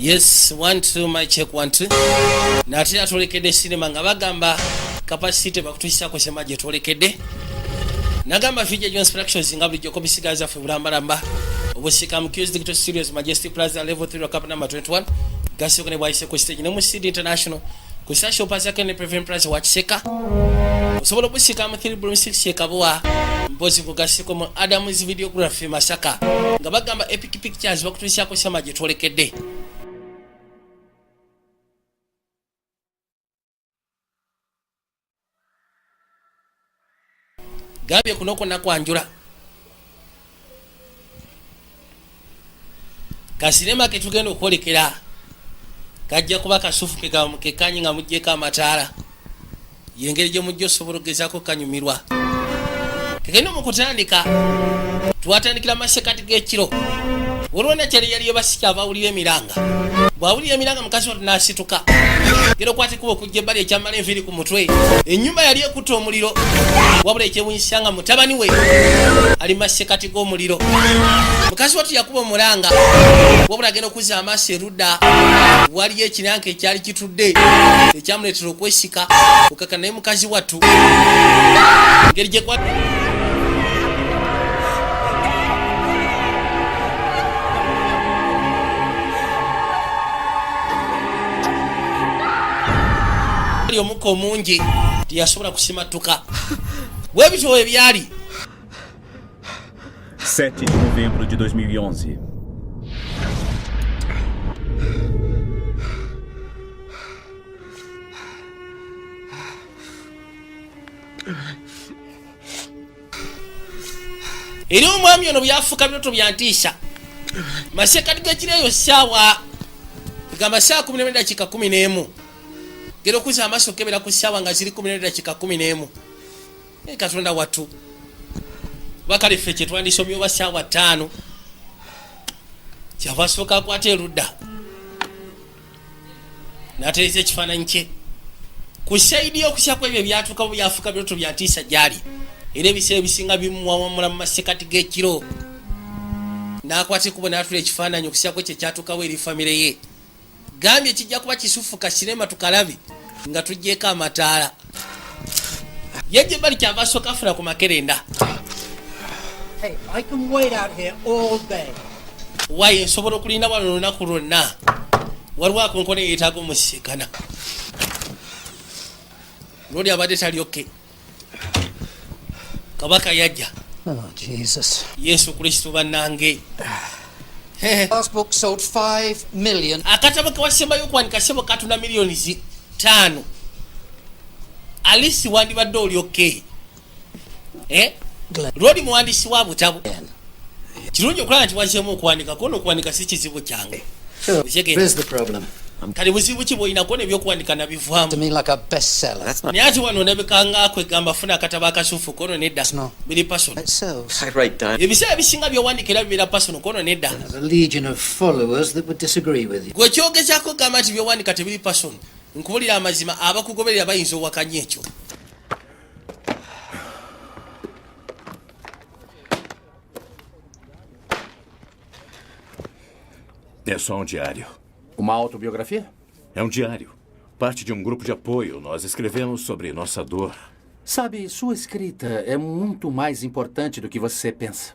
Yes, 1 2 my check 1 2. Natira tolekedde cinema nga bagamba capacity bakutuisako sema je tolekedde. Nagamba Vj Junior Productions nga bulijjo kobisigaza fe bulambalamba. Obusika mu Q's Digital Studios Majestic Plaza level 3 cup number 21. Gasi okone bwaise ku stage ne mu CD International. Kusasho pasaka ne Prevent Plaza wachiseka. Osobola obusika mu 3 kabwa. Mbozi kugasiko mu Adam's Videography Masaka. Nga bagamba Epic Pictures bakutuisako sema je tolekedde. Gabye kunoko nakwanjula kasinema ketugenda okwolekera kajja kuba kasufu kekanyi nga mujjeko amataala yengeri gye mujja osobola okugezaako kanyumirwa kegenda mukutandika twatandikira masekati g'ekiro olwona kyali yaliyo basikyava awulira emiranga bwawulira emiranga mukazi watu nasituka gero kwatikuba okujja ebbali ekyamala enviiri ku mutwe ennyumba yali ekutta omuliro wabula ekyewunyisanga mutabani we ali masekati g'omuliro mukazi watu yakuba omulanga wabula agenda okuzza amaaso erudda waliyo ekinanka ekyali kitudde ekyamuleetera okwesika okaka naye mukazi watu ngeri gye omukka omungi tiyasobola kusimatuka webityo webyali 7 de novembro de 2011. Eri omwami ono byafuuka binoto byantiisa masekati g'ekireeyo ssaawa gamba ssaawa 11:11 gero kuza amaso kebera ku ssaawa nga ziri 11:11 katonda watu bakale ffe kyetwandisomye oba ssaawa 5 kyava asooka akwata erudda n'atereeza ekifaananyi kye ku saidi y'okusyako ebyo byatuuka byafuuka byoto byatiisa gyali era ebiseera ebisinga bimuwawamula mu masekati g'ekiro n'akwata ekubo n'atula ekifaananyi okusyako kye kyatuukawo eri famire ye gambye kijja kuba kisufu kasinema tukalabe nga tujjeeko amataala yejje bali kyava asooka afuna ku makerenda waye nsobola okulinda wano olunaku lwonna waliwo akonkone yeetaaga omusisikana lwoli abadde talyoke kabaka yajja yesu kristo bannange akatabo kewasembayo okwanika sebo katuna miliyoni 5 alisi wandibadde olyoke lwoli muwandisi wa butabo kirungi okulaba nti wazeemu okwanika kona okwanika si kizibu kyange kale buzibu ki bwolina kona ebyokuwanika nabivaamu naye ati wano nebekangako egamba funa akatabo akasufu kono nedda biri pasono ebiseera ebisinga byowandikira bibeera pasono kono nedda gwe kyogezaako gamba nti byowandika tebiri pasono nkubulira amazima abakugoberera bayinza owakanya ekyo É só um diário. Uma autobiografia? É um diário. Parte de um grupo de apoio. Nós escrevemos sobre nossa dor. Sabe, sua escrita é muito mais importante do que você pensa.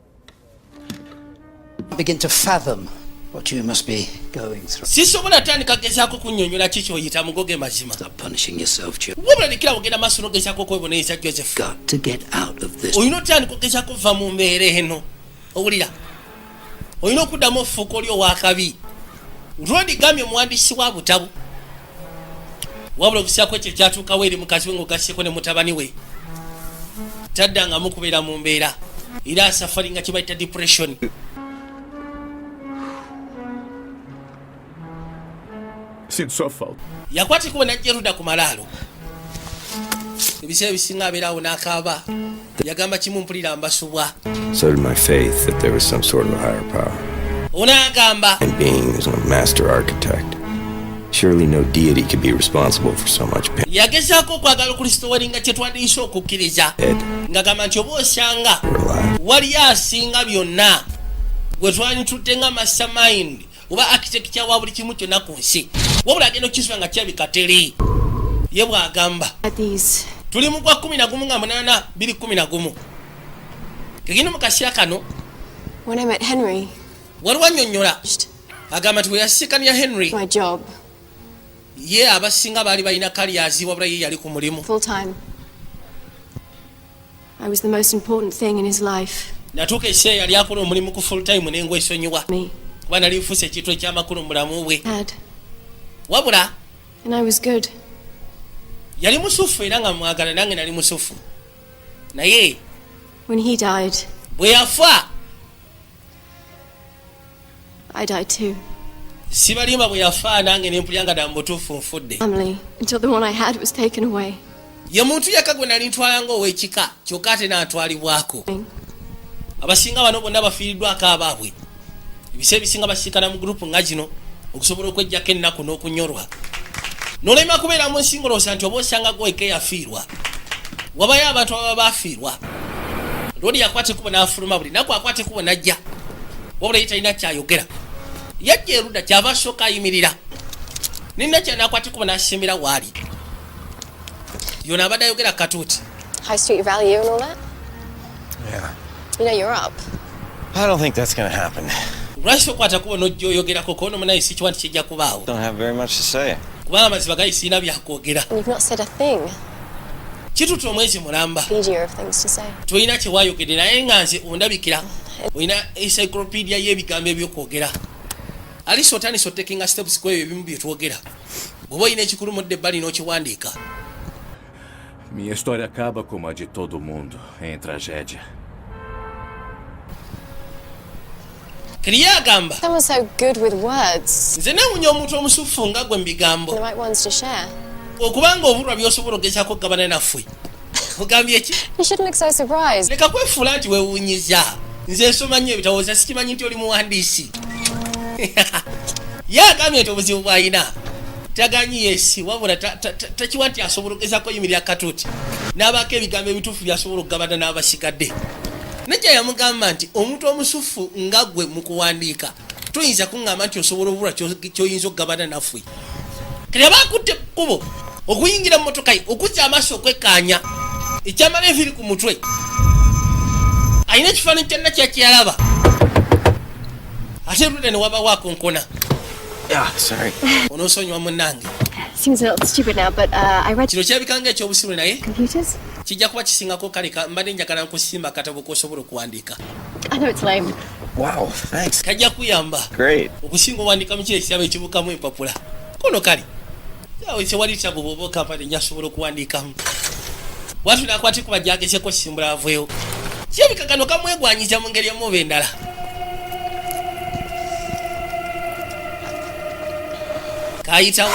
Begin to fathom what you must be going through. sisobola tandika gezaako kunnyonnyola kiki oyita mugoge mazima Stop punishing yourself, Joe. wabula likira ogenda maaso n'ogezaako okwebonereza Joseph Got to get out of this. olina otandika ogezaako okuva mu mbeera eno owulira olina okuddamu ofuuka oli owakabi lwodigambye omuwandiisi wa butabo wabula okusyako ekyo kyatuukawo eri mukazi we ng'ogasseko ne mutabani we taddanga mukubeera mu mbeera era asafari nga kibayita depression Sinto sua falta. yakwata ekubo najja erudda ku malaalo ebiseera ebisinga abeerawo n'akaaba yagamba kimu mpulira mbasubwa So did my faith that there was some sort of a higher power. onaagamba And being is a master architect. Surely no deity could be responsible for so much pain. yagezaako okwagala okristo walinga kyetwandiyise okukkiriza ng'agamba nti oba osanga waliyo asinga byonna gwe twanditutte nga mastermind oba architecture wa buli kimu kyonna ku nsi wabula agenda okukisuba nga kyabikateri ye bw'agamba tuli mu gwa 11 nga 8 2011 kegino mu kaseera kano when I met Henry waliwo annyonnyola agamba nti bwe yasisikania Henry my job ye abasinga baali balina kalyazi wabula ye yali ku mulimu full time. I was the most important thing in his life. natuuka ekiseera yali akola omulimu ku full time n'engo esonyiwa Me. kuba nali nfuuse ekintu ekyamakulu mu bulamu bwe Dad. wabula And I was good. yali musufu era nga mwagala nange nali musufu naye When he died, bwe yafa I died too. sibalimba bwe yafa nange nempulya nga dambutuufu nfudde Family, until the one I had was taken away. ye muntu yaka gwe nali ntwala ng'ow'ekika kyokka ate n'atwalibwako abasinga bano bonna bafiiriddwako abaabwe ebiseera ebisinga basiikana mu gurupu nga gino okusobola okwejjako ennaku n'okunyolwa n'olema kubeera mu nsi ngoloosa nti oba osanga gweke yafiirwa wabayo abantu ababa bafiirwa lodi yakwata ekubo n'afuluma buli naku akwata ekubo n'ajja wabula ye talina kyayogera yajja erudda kyava asooka ayimirira nina kyanakwata ekubo n'asemera waali yona abadde ayogera katuuti High Street value and all that? Yeah. You know you're up. I don't think that's gonna happen. lwaki okwata kubo n'ojja oyogerako kono munaye si kiwa nti kijja kubaawo Don't have very much to say. kubanga amaziba gali sirina byakwogera And you've not said a thing. kituta omwezi mulamba Fiji of things to say. tolina kyewayogedde naye nga nze ondabikira olina encyclopedia y'ebigambo ebyokwogera aliso otandisa otekinga steps ku ebyo ebimu byetwogera bw'oba olina ekikulumudde ebbali n'okiwandiika. Minha história acaba como a de todo mundo, em tragédia. Kiriye agamba Someone so good with words. nze newunya omuntu omusufu nga gwe mu The bigambo right ones to share. okubanga obulwa by'osobola ogezaako okugabana naffe ogambye ki You shouldn't look so surprised. leka kwefuula nti weewunyiza nze nsoma nnyo ebitawooza sikimanyi nti oli muwandiisi ye agambye nti obuzibu bw'alina taganyi yesi wabula takiwa nti asobola ogezaako yimirira katuuti n'abaako ebigambo ebituufu byasobola okugabana n'abasigadde najja yamugamba nti omuntu omusufu nga gwe mu kuwandiika toyinza kuŋŋamba nti osobola obulwa kyoyinza okugabana naffe kati aba akutte kkubo okuyingira mu motoka ye okuzza amaaso okwekkaanya ekyamala eviri ku mutwe alina ekifaananyi kyonna kyakyalaba ate ludde ne wabawaako nkona Sorry. onoosonyiwa munnange Seems a little stupid now, but I read kino kirabikanga ekyobusiru naye computers. kijja kuba kisingako kaleka mbadde njagala nkusimba akatabo kosobola okuwandiika I know it's lame. Wow, thanks. kajja kuyamba Great. okusinga owandiika mu kiro ekirabo ekibukamu empapula kono kali awe tewali tabu bwoba okampani nyasobola okuwandiikamu watu nakwati kuba jagezeko simbula aveewo kirabika kano kamwegwanyiza mu ngeri emuba endala kayitawo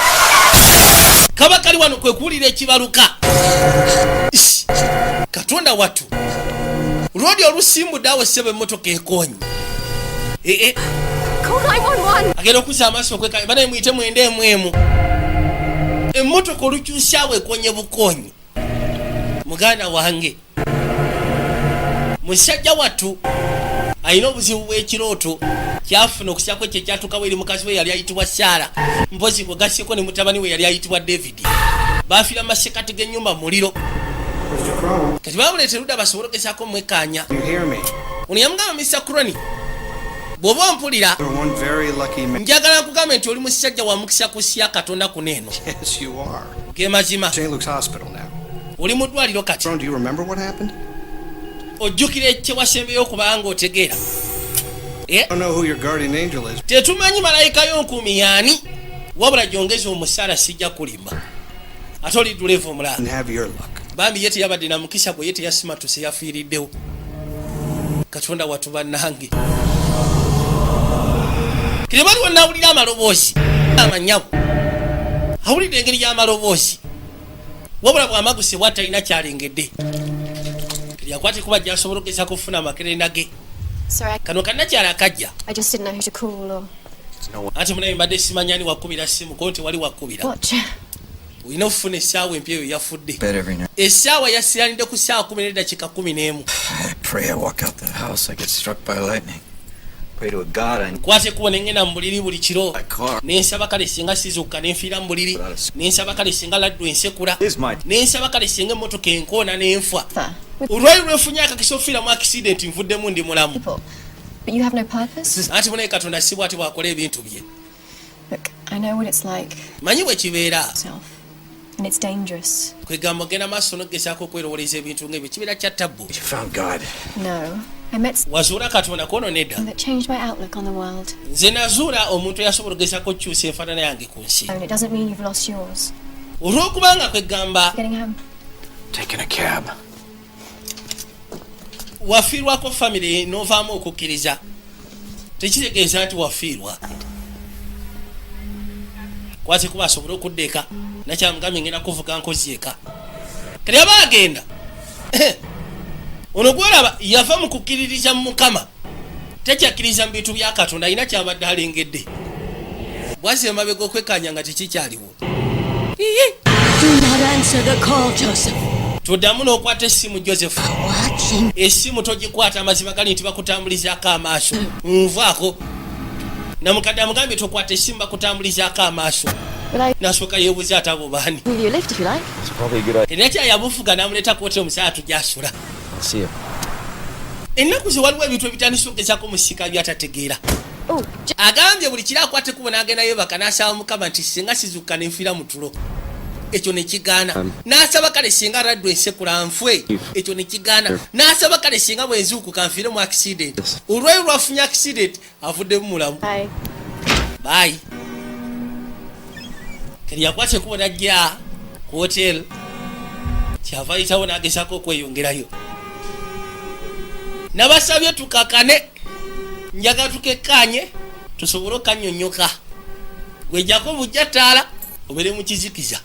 kaba kali wano kwe kuwulira ekibaluka katonda watu lwodi olusimbudde awo ssebo emmotoka ekonyi Call 911. agenda okuzza amaaso okweka banaye muyite mwenda emu emmotoka olukyusyawo ekonye bukonyi muganda wange musajja wattu alina obuzibu bw'ekirooto kyafuna okusyako ekyo ekyatukawo eri mukazi we yali ayitibwa Saara mpozi bwegasyeko ne mutabani we yali ayitibwa David baafiira masekati g'ennyumba mu muliro kati baamuleeta erudda basobole ogezaako mwekkaanya ono yamugamba Mr. Crony bw'oba ompulira njagala nkugamba nti oli musajja wa mukisa kusya katonda kuneeno ge mazima oli mu ddwaliro kati ojjukira ekyewasembeyo okubanga otegeera tetumanyi malayika y'onkumi yaani wabula gyongeza omusaala sijja kulimba ate oli dulevu omulanga bambi ye teyabadde na mukisa gwe ye teyasimatuse yafiiriddewo katonda watu bannange kiri baliwo nawulira amaloboozi amanyabo awulidde engeri y'amaloboozi wabula bw'amaguse bwatalina kyalengedde kiri akwate kuba gyasobola okugezako okufuna amakerenda ge Sorry, kano kannakyala akajja I just didn't know who to call or ate munaye mbadde simanyani wakubira simu ko nti wali wakubira watch. olina okufuna essaawa empya eyo yafudde Bed every night. essaawa yasiranidde ku ssaawa 10 n'eddakiika 11 I pray I walk out that house, I get struck by lightning. Pray to a god I kwate kuba nengenda mu buliri buli kiro my car. nensaba kale singa sizukka nenfiira mu buliri nensaba kale singa laddu ensekula Is my nensaba kale singa emmotoka enkoona n'enfa Fair. With olwali lwefunye akakisa ofiira mu accident nvuddemu ndi mulamu people. But you have no purpose? anti munaye katonda si bw'ati bw'akola ebintu bye Look, I know what it's like manyi bwe kibeera myself. And it's dangerous. kwegamba ogenda maaso n'ogezaako okwerowoleza ebintu ng'ebyo kibeera kya ttabbu You found God. No. I met someone wazuula katonda kwono nedda that changed my outlook on the world. nze nazuula omuntu eyasobola ogezaako okukyusa enfaanana yange ku nsi And it doesn't mean you've lost yours. olw'okubanga kwegamba Getting home. Taking a cab. wafiirwako famire n'ovaamu okukkiriza tekitegeeza nti wafiirwa kwate kuba asobole okudda eka nakyamugambye ngenda kuvuga nkozi eka kati aba agenda ono gwolaba yava mu kukkiririza mu mukama tekyakkiriza mu bintu bya katonda alina kyabadde alengedde bwazi emabega okwekanya nga tekikyaliwo Do not answer the call, Joseph. tuddamu n'okwata essimu josefu Watching. essimu togikwata amazima gali nti bakutambulizaako amaaso nvaako namukadde amugambye tokwata essimu bakutambulizaako amaaso Will I nasooka yeebuuza ate abo baani give you a lift if you like? It's probably a good idea. era kyayabufuga n'amuleeta kooti omusala tujasula I'll see you. ennaku ze waliwo ebintu ebitandisa okugezaako musika byatategeera Oh, agambye buli kiri akwate kubo n'agenda yebaka n'asaba mukama nti singa sizukka nenfiira mu tulo ekyo nekigaana n'asaba kale singa raddu ensekula nfwe ekyo nekigaana n'asaba kale singa bwenzuukuka nfiire mu accident olwayo lwafunye accident avuddemu mulamu Bye. bayi kati yakwate kubo najja ku hotel kyava yitawo n'agezaako okweyongerayo nabasabye tukakane njaga tukekanye tusobole okanyonyoka gwejjako bujja ttaala obere mu kizikiza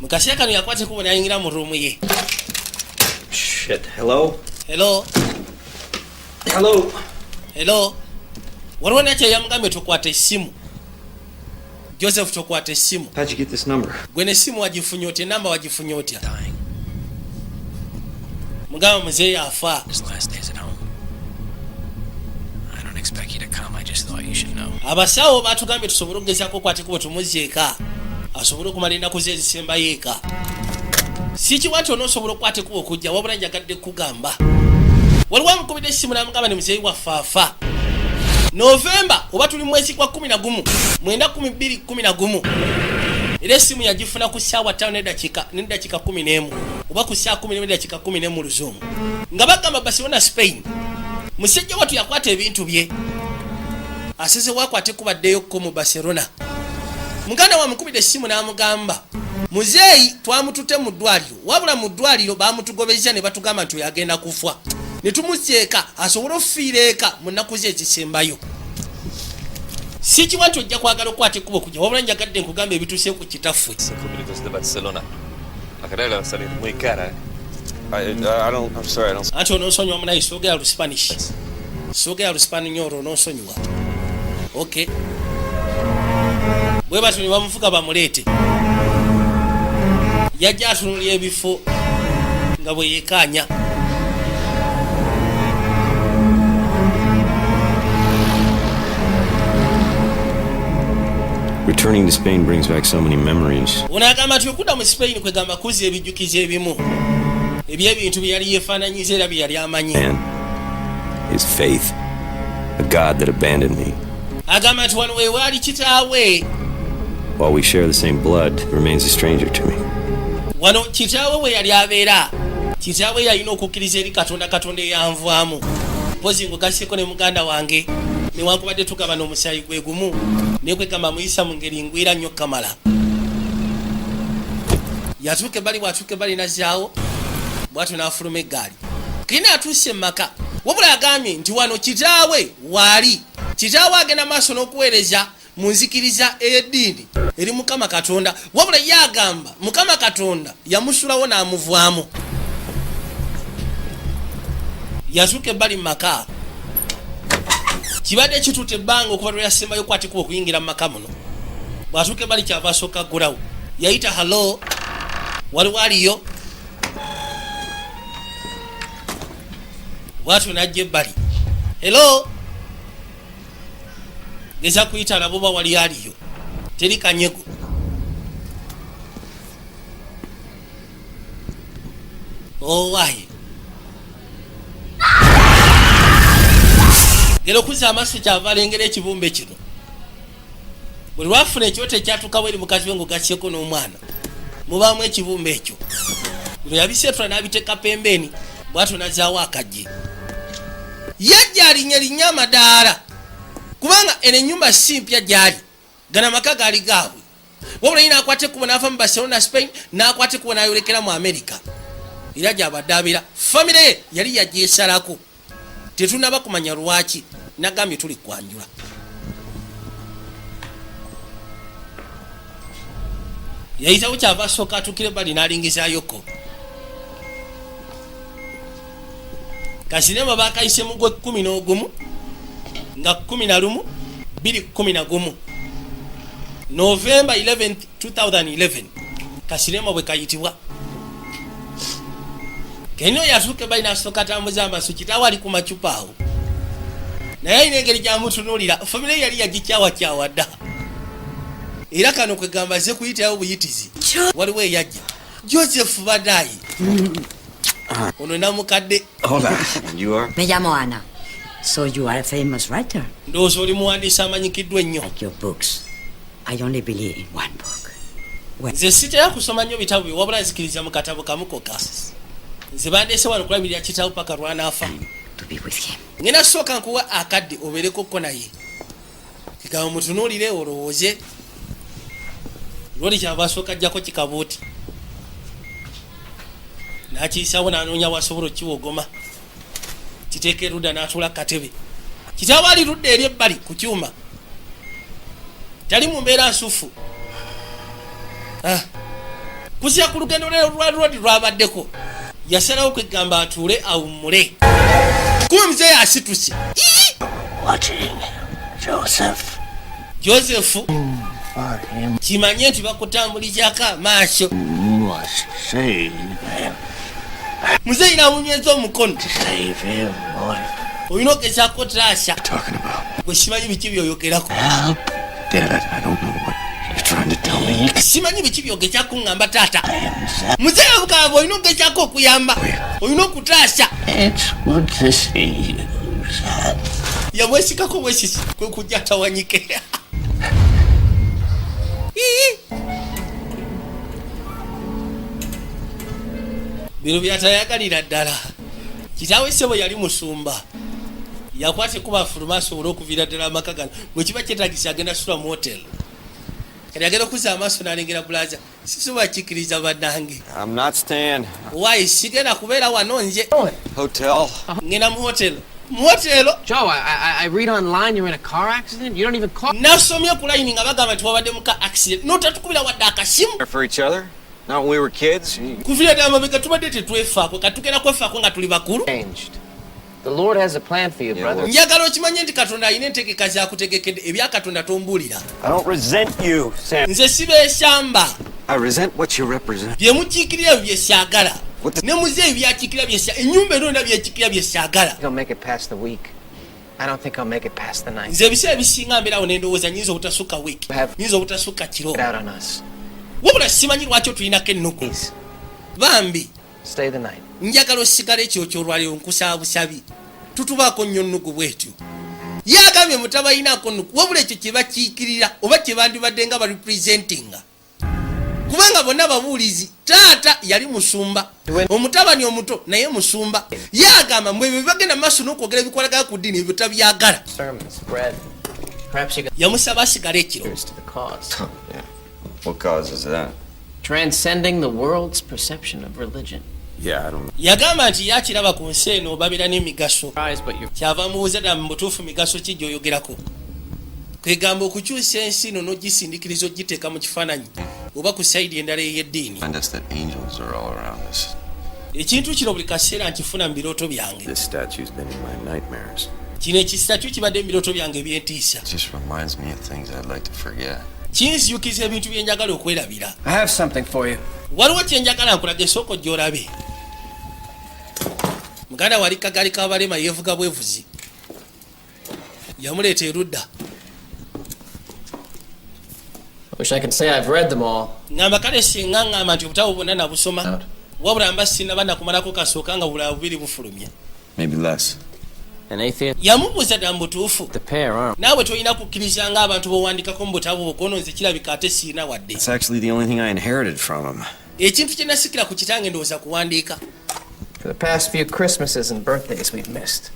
mu kaseera kano yakwate kubo nayingira mu ruumu ye Shit. Hello? hello Hello? hello waliwo nakyo yamugambye tokwata essimu joseph tokwata essimu How'd you get this number? gwe n'essimu wagifunye otya enamba wagifunye otya Dying. mugamba muzeeyi afa His last days at home. I don't expect you to come. I just thought you should know. abasawo batugambye tusobole okugezaako okwate kubo tumuzze eka asobole okumala ennaku ze ezisembayo eka si kiwa nti onoosobola okukwata kuba okujja wabula njagadde kugamba waliwo amukubidde essimu n'amugamba ne muzeeyi waffe afa novemba oba tuli mwezi gwa 11 9/2/11 era essimu yagifuna ku ssaawa 5 n'eddakiika 11 oba ku ssaawa 10 n'eddakiika 11 mu luzungu nga bagamba Barcelona Spain musajja watu yakwata ebintu bye aseze wakwate kubaddeyoko mu Barcelona muganda wa mukubidde essimu n'amugamba muzeeyi twamutute mu ddwaliro wabula mu ddwaliro bamutugobeza ne batugamba nti oyagenda kufa ne tumuzzeeka asobole okufiira eka mu nnaku ze ezisembayo si kiwa nti ojja kwagala okukwata ekkubo kujja wabula njagadde nkugamba ebituuse ku kitaffe Clubitos de Barcelona. La carrera va a salir muy cara. I'm sorry, I don't. anti onoonsonyiwa munayi soogera lu spanish soogera lu spaninyolo onoonsonyiwa ok bwe batyo ne bamufuga bamuleete yajja atunulira ebifo nga bwe yeekaanya Returning to Spain brings back so many memories. ono agamba nti okudda mu Spain kwegamba kuzza ebijjukizo ebimu ebyebintu bye yali yeefaananyiza era bye yali amanyi And his faith. A God that abandoned me. agamba nti wano we waali kitaawe While we share the same blood, he remains a stranger to me. wano kitaawe we yali abeera kitaawe yalina okukkiriza eri katonda eyanvaamu mpozi ngugaseko ne muganda wange newankubadde tugaba n'omusaayi gwe gumu nekwegamba muyisa mu ngeri ngwira nnyo kamala yatuuka ebbali bwatuuka ebbali nazaawo bwatyo n'afuluma eggaali kina atuuse mumaka wabula agambye nti wano kitaawe waali kitaawe agenda maaso n'okuweereza mu nzikiriza ey'eddiini eri mukama katonda wabula ye agamba mukama katonda yamusulawo n'amuvaamu yatuuka ebbali mu maka kibadde kituuta ebbanga okuva lwe yasembayo okwatikuba okuyingira mu maka muno bw'atuuka ebbali kyava asooka ggulawo yayita halo waliwo aliyo bwatyo najja ebbali. Hello, geza kuyita nabo ba wali aliyo, teri kanyego. Owaye gero kuza amaaso kyava alengera ekibumbe kino. Buli lwafuna ekyoto ekyatukawo eri mukazi we ngo gasyeko n'omwana mubaamu ekibumbe ekyo. Bino yabiseetula n'abiteeka pembeni bwatyo nazaawo akajje. Yajja alinnyalinnya amadaala kubanga eno ennyumba si mpya gyali, gana amaka gaali gaabwe. Wabula yina akwate ekkubo n'ava mu Barcelona Spain, n'akwate ekkubo n'ayolekera mu America. Era gy'abadde abeera famire ye yali yagyesalako, tetunaba kumanya lwaki, nagambye tuli kwanjula. Yayitawo kyava asooka atukire bali n'alingizayoko. Kasinema bakayise mu gwe 11 nga 11 2011 November 11th 2011 kasinema bwe kayitibwa. Kenyo yatuke bali nasooka tambuza amaaso kitawo ali ku macupa awo, naye ayina engeri gyamutunuulira. Famire yali yagikyawa kyawa dda. Era kano kwe gamba ze kuyitayo buyitizi. Waliwo eyajja Joseph Badai. Ono namukadde. Hola, you are? Me llamo Ana. So you are a famous writer. Ndowooza oli muwandiisi amanyikiddwa ennyo. Like your books. I only believe in one book. Nze sitera kusoma nnyo bitabo bye, wabula nzikiriza mu katabo kamu kokka. Nze bandeese wano kulabirira kitabo paka lwanaafa. To be with him. Ngenda sooka nkuwa akadde obeerekokko naye. Kigamba mutunuulire olowooze. Lwoli kyava asooka ajjako kikabuuti. N'akiyisawo n'anoonya wasobola okiwogoma. Kiteeka erudda n'atuula katebe. Kitabo ali ludda eri ebbali ku kyuma. Tali mu mbeera nsufu. Kusira ku lugendo lwadi lwabaddeko. Yasalawo kwegamba atuule awummule. Kuba muzeeyi asituse. Joseph kimanye nti bakutambulizaako amaaso. Muzeeyi n'amunyweza omukono. Olina ogezaako taasa. Gwe simanyi biki byoyogerako. Simanyi biki byogezaako ngamba taata. Muzeeyi obukaba olina ogezaako okuyamba. Olina okutaasa. Yamwesikako bwesisi kwe kujja tawanyike. Bino byatayagalira ddala. Kitaawe ssebo yali musumba. Yakwate kuba fuluma asobole okuviira ddala amaka gano. Bwe kiba kyetagisa agenda sula mu hotel. Kati agenda okuza amaaso n'alengera bulaza. Sisobola kikkiriza bannange. I'm not staying. Why sigenda kubeera wano nze. Hotel. Ngenda mu hotel. Muhotelo. Joe, I read online you're in a car accident. You don't even call. Nasomye ku line nga bagamba nti wabadde mu ka accident. Notatukubira wadde akasimu. For each other? Not when we were kids? Kuviira ddala amabega tubadde tetwefaako katugenda kwefaako nga tuli bakulu. The Lord has a plan for you, brother. Njagala okimanye nti Katonda alina entegeka z'akutegekedde. Ebya Katonda tombuulira. I don't resent you, Sam. Nze sibeesamba. I resent what you represent. Bye mukiikirira bye saagala. Ne muzeeyi byakiikirira bye saagala. Ennyumba erona byekiikirira bye saagala. I'll make it past the week. I don't think I'll make it past the night. Nze ebiseera ebisinga mbeerawo ne ndowooza nyinza obutasukka weeki. Nyinza obutasukka kiro. Get out on us. Wabula simanyi lwaki otulinako ennuku. Bambi. Stay the night. Njagala osigala ekyokyo olwaliro nkusaba busabi. Tutubaako nnyo nnuku bwetyo. Yagambye mutabayinaako nnuku wabula ekyo kye bakiikirira oba kye bandibadde nga barepresentinga. Kubanga bonna babuulizi. Taata yali musumba. Omutabani omuto naye musumba. Yagamba mbwe bwe bagenda maaso n'okwogera ebikwalagala ku ddiini ebyo tabyagala. Yamusaba asigala ekiro. What causes that? Transcending the world's perception of religion. Yeah, I don't know. Yagamba nti yakiraba ku nsi eno babeera n'emigaso. Kyava mubuuza ddala mu butuufu migaso ki gy'oyogerako. Kwegamba okukyusa ensi eno n'ogisindikiriza ogiteeka mu kifaananyi oba ku sayidi endala ey'eddiini. Ekintu kino buli kaseera nkifuna mu birooto byange. This statue's been in my nightmares. Kino ekisitatu kibadde mu birooto byange eby'entiisa. Just reminds me of things I'd like to forget. Kinsijukiza ebintu bye njagala okwerabira. I have something for you. Waliwo kye njagala nkulaga esooka ojja olabe. muganda wali kagali kabalema yevuga bwevuzi yamuleeta erudda. Wish I could say I've read them all. Ngamba kale singa ngamba nti obutabo bwonna nabusoma wabula mba sinaba nakumalako kasooka nga bula bubiri bufulumye. Maybe less. An atheist? Yamubuuza dda mu butuufu The pair aren't. naawe tolina kukkiriza ng'abantu b'owandikako mu butabo bwokono nze kirabika ate siina wadde. It's actually the only thing I inherited from him. Ekintu kye nasikira ku kitange ndowooza kuwandiika. For the past few Christmases and birthdays we've missed.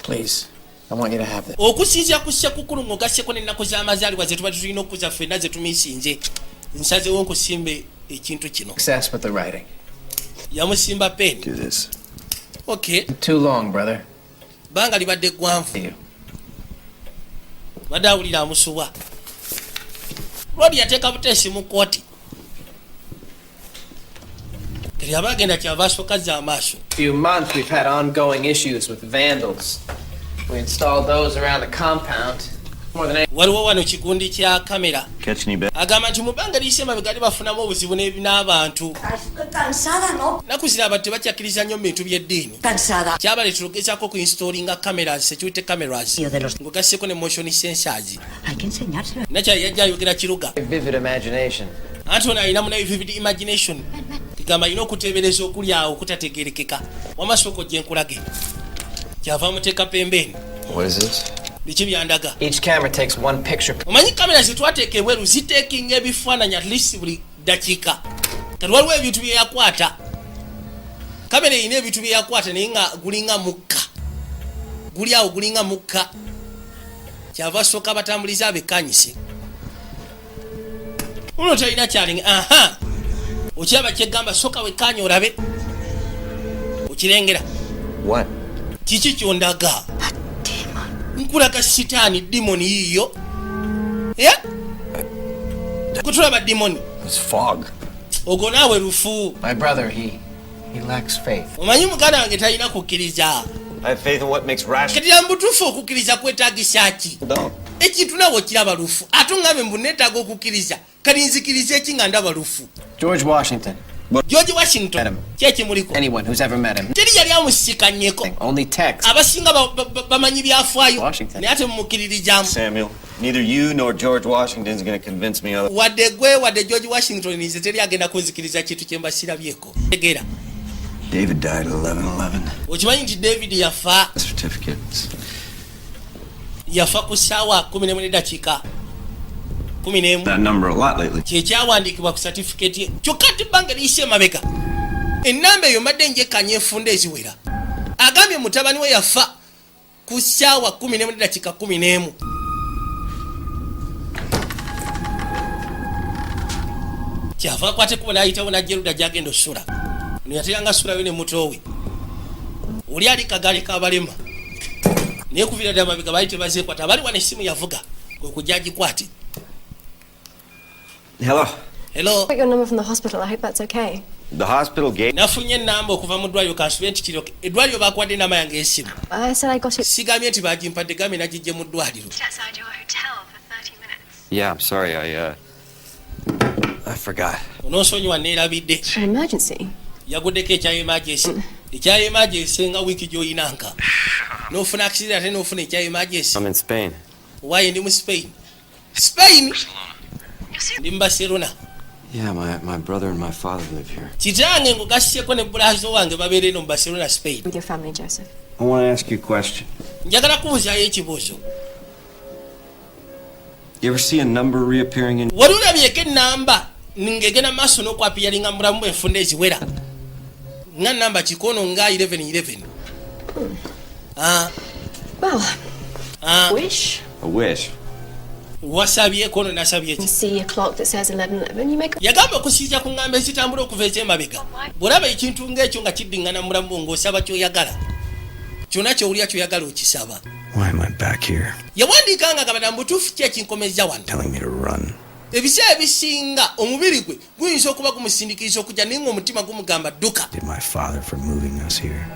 Please, I want you to have this. Okusinziira ku ssekukulu ng'ogasseko n'ennaku z'amazaalibwa ze tuba tulina okuza ffenna ze tumiisinze nsazeewo nkusimba ekintu kino. Success with the writing. Yamusimba pen. Do this. Okay. Too long, brother. Banga libadde ggwanvu. Badde awulira amusuwa. Lwadi yateeka buteesi mu kkooti. Kati aba agenda kyava asooka za amaaso. Few months we've had ongoing issues with vandals. We installed those around the compound. More than any. Waliwo wano kigundi kya kamera. Catch any bad? Agamba nti mu bbanga liyise emabega bafunamu obuzibu n'abantu. Naku zino abantu tebakyakkiriza nnyo mu bintu by'eddiini. Kyabaleetera okugezaako ku installinga cameras, security cameras. Ng'ogasseko ne motion sensors. Nakyali yajja ayogera Kiruga. Vivid imagination. Anti ono alina munayo vivid imagination. Kigamba alina okuteebereza okuli awo okutategeerekeka. Wamasoko gye nkulage. Kyava muteeka pembeni. What is this? Biki byandaga. Each camera takes one picture. Omanyi kamera zetwateeka ebweru ziteekinga ebifaananyi at least buli dakiika. Kati waliwo ebintu bye yakwata. Kamera erina ebintu bye yakwata naye nga gulinga mukka. Guli awo gulinga mukka. Kyava asooka batambuliza abekanyise. Uno talina kyalinga. Aha! Okiraba kyegamba sooka wekkaanya olabe. Okirengera. What? Kiki kyondaga? Nkulaga sitaani demon yiyo. Yeah? Kutulaba demon. It's fog. Ogo naawe lufu. My brother, he lacks faith. Omanyi muganda wange talina kukkiriza. I have faith in what makes rational. Kati mbutuufu okukkiriza kwetaagisa ki? No. Ekintu naawe okiraba lufu. Ate ngambe mbu neetaaga okukkiriza. Kati nzikiriza eki nga ndaba lufu. George Washington. George Washington. Kyekimuliko. Anyone who's ever met him. Teri yali amusikanyeko. Only text. Abasinga bamanyi byafaayo. Washington. Naye ate mumukkiririzamu. Samuel, neither you nor George Washington is going to convince me otherwise. Wadde gwe wadde George Washington nze teri agenda kunzikiriza kintu kye mbasirabyeko. Tegeera. David died at 11:11. Okimanyi nti David yafa. Certificates. Yafa ku ssaawa 11 dakiika 11. That number a lot lately. Kyekyawandiikibwa ku certificate ye. Kyokka ate ebbanga liyise emabega. Ennamba eyo mbadde njekkanya enfunda eziwera. Agambye mutabani we yafa ku ssaawa 11 dakiika 11. Kyava akwate kuba n'ayitawo n'ajja erudda gy'agenda ossula. Ono yateranga ssulayo ne muto we. Oli ali kagaali k'abalema. Naye kuviira ddala mabega baali tebazeekwata. Abaliwa n'essimu yavuga. Kwe kujja agikwate. Hello. Hello. I got your number from the hospital. I hope that's okay. The hospital gate. Nafunye ennamba okuva mu ddwaliro kansube nti kiro eddwaliro baakwadde ennamba yange esimu. I said I got it. Sigambye nti bagimpadde gambe nagijje mu ddwaliro. Outside your hotel for 30 minutes. Yeah, I'm sorry. I forgot. Onoosonyiwa neerabidde. An emergency? Yaguddeko ekya emergency. Ekya emergency nga wiiki gy'oyinanka. N'ofuna accident ate n'ofuna ekya emergency. I'm in Spain. Waaye ndi mu Spain. Spain? Ndi mu Barcelona. Yeah, my brother and my father live here. Kitange ng'ogassieko ne bulazo wange babeera eno mu Barcelona, Spain. With your family, Joseph. I want to ask you a question. Njagala kubuuzaayo ekibuuzo. You ever see a number reappearing in... Wali olabyeko ennamba ng'egenda maaso n'okwapiyalinga mu bulamu bw'enfunda eziwera. Nga nnamba kikono nga 1111. Well, wish. A wish. Wasabyeko ono nasabye You ki? see a clock that says 11:11. You make a. Yagamba okusiiza ku ngamba ezitambula okuva ekyemabega. Bw'olaba ekintu ng'ekyo nga kiddingana mu bulamu bwo ng'osaba ky'oyagala. Kyonna ky'owulira ky'oyagala okisaba. Why am I back here? Yawandiikanga gabana mutuufu ki ekinkomezza wano. Telling me to run. Ebiseera ebisinga omubiri gwe guyinza okuba gumusindiikiriza okujja naye ng'omutima gumugamba dduka. Did my father for moving us here.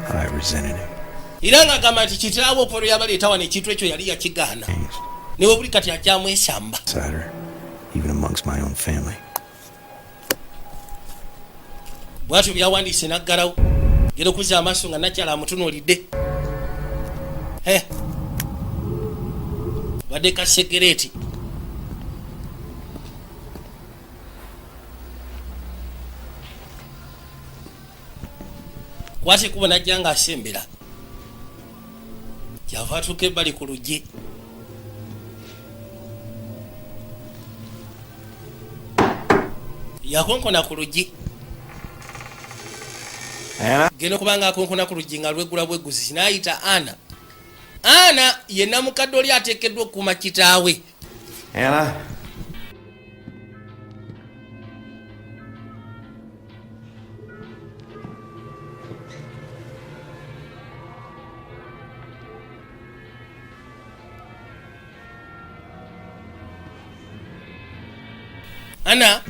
I resented him. Era ng'agamba nti kitaawe okubalo yabaleeta wano ekintu ekyo yali yakigaana. Ne bwe buli kati akyamwesamba. Sadder, even amongst my own family. Bw'atyo byawandiise n'aggalawo. gera okuzza amaaso nga nakyala amutunuulidde badde kasekereti kwate kuba najja nga asembera kyava atuuka ebbali ku luggi yakonkona ku luggi genda okubanga akonkona ku luggi nga lwegula bweguzi n'ayita ana ye namukadde oli ateekeddwa okukuuma kitaawe Ana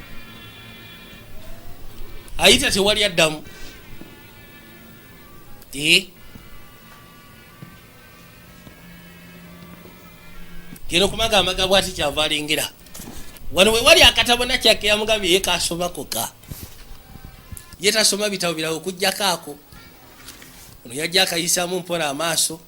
ayita tewali addamu geno kumaga amaga bwati kyava alengera wano we wali akatabo nakyake yamugambye ye kasomakoka ye tasoma bitabo birawo okujjako ako ono yajja akayisaamu mpola amaaso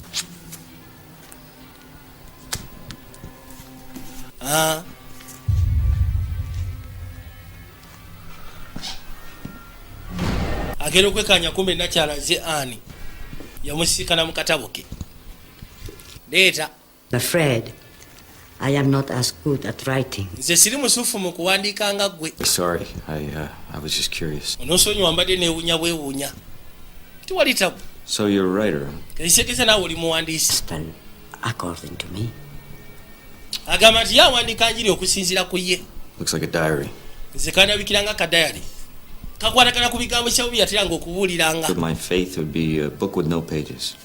agenda okwekanya kumbe nakyalaze ani yamusiikana mu katabo ke leeta afraid I am not as good at writing. nze siri musufu mu kuwandiika nga ggwe Sorry, I was just curious. onosonyiwa mbadde neewuunya bwewuunya tiwali tabu So you're a writer, huh? kaisekeza naawe oli muwandiisi According to me. agamba nti yawandiika njiri okusinziira ku ye Looks like a diary. nze kandabikira nga kadayali kakwatagana ku bigambo kyabu byateranga okubuuliranga But my faith would be a book with no pages.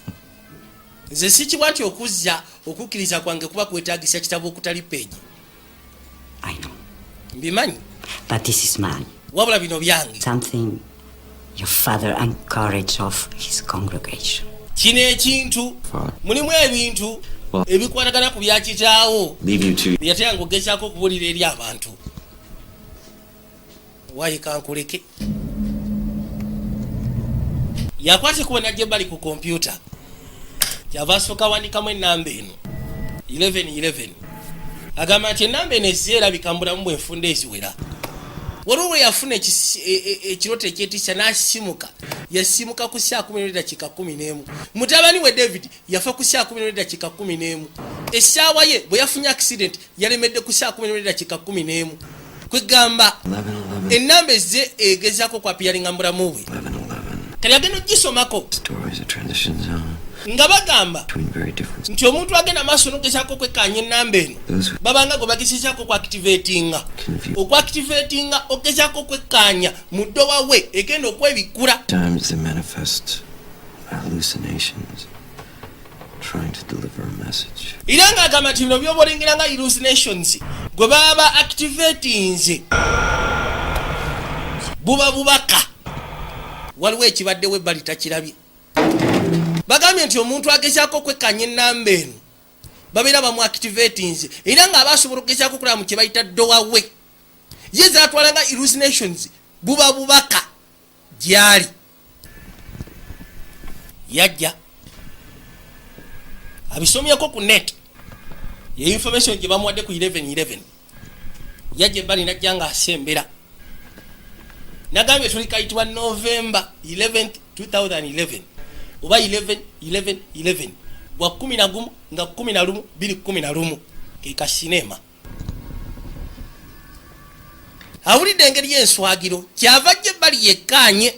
nze sikibwa nti okuzza okukkiriza kwange kuba kwetaagisa kitabo okutali peegi mbimanyi But this is mine. wabula bino byange Something your father encouraged of his congregation. kino ekintu mulimu ebintu ebikwatagana ku byakitaawo byateranga ogezaako okubuulira eri abantu wayi kankuleke yakwate kuba najja ebbali ku kompyuta kyava asooka wandikamu enamba eno 1111 agamba nti enamba eno ezzeerabika mbulamu bwenfunda eziwera waliwo bwe yafuna ekirooto ekyetiisa n'asimuka yasimuka ku saa 11:11 mutabani we david yafa ku saa 11:11 essaawa ye bwe yafunye accident yalemedde ku saa 11:11 kwegamba enamba ezze egezaako kwapiyalinga mbulamu bwe kale agenda ogisomako nga bagamba nti omuntu agenda maaso nogezaako okwekkaanya enamba eno babanga gwe bagezezaako okuactivatinga okuactivatinga ogezaako okwekkaanya mu ddowa we egenda okwebikula era ng'agamba nti bino byoba olengera nga hallucinations gwe baba activatinze buba bubaka waliwo ekibaddewo ebbali takirabye bagambye nti omuntu agezaako okwekkaanya enamba eno babeera bamu activatinze era ng'abasobola okugezaako okulaba mu kye bayita ddowa we ye zaatwala nga hallucinations buba bubaka gyali yajja abisomyeko ku net ye information gye bamuwadde ku 1111 yajja ebbali najja nga asembera nagambye tuli kayitibwa November 11th 2011 oba 11 bwa 11 nga 11 2011 keka sinema awulidde engeri y'enswagiro kyava jje ebbali yekkaanye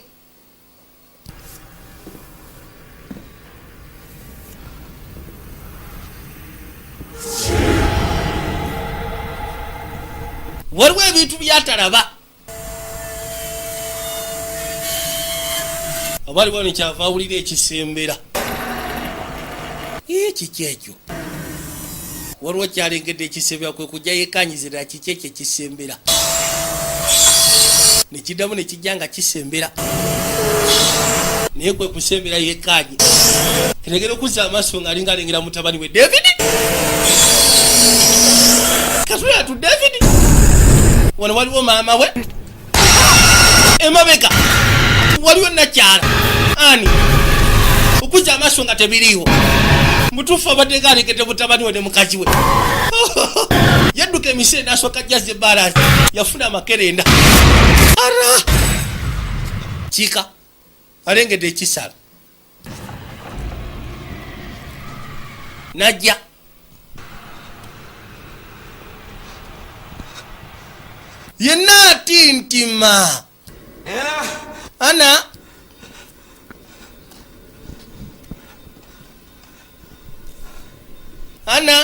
waliwo ebintu byatalaba abaliwo nekyava awulira ekisembera kiki ekyo waliwo kyalengedde ekisembera kwe kujja yekanyizira kiki ekyo ekisembera nekiddamu nekijja nga kisembera naye kwe kusembera yekanye kiregera okuzza amaaso nga alinga alengera mutabani we david katula tu david wano waliwo maama we emabega waliwo nakyala ani okuja amaaso nga tebiriiwo mutuufu abadde galekete butabani we ne mukazi we yadduka emisee n'asooka jazze balance yafuna amakerenda ara kika alengedde ekisala najja yenna atintima ana ana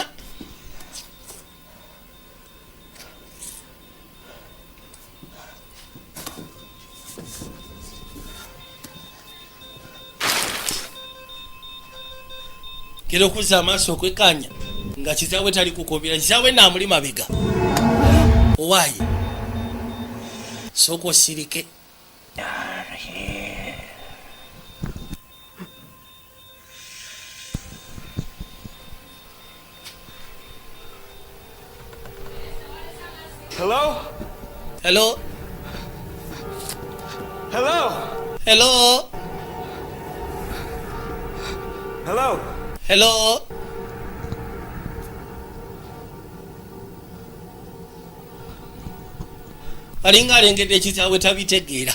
kera okuzza amaaso okwekanya nga kizaawe tali kukombera kizaawe naamuli mabega owaayi sooka osirike Hello? hello Hello? hello Hello? hello alinga alengedde ekizaawe tabitegeera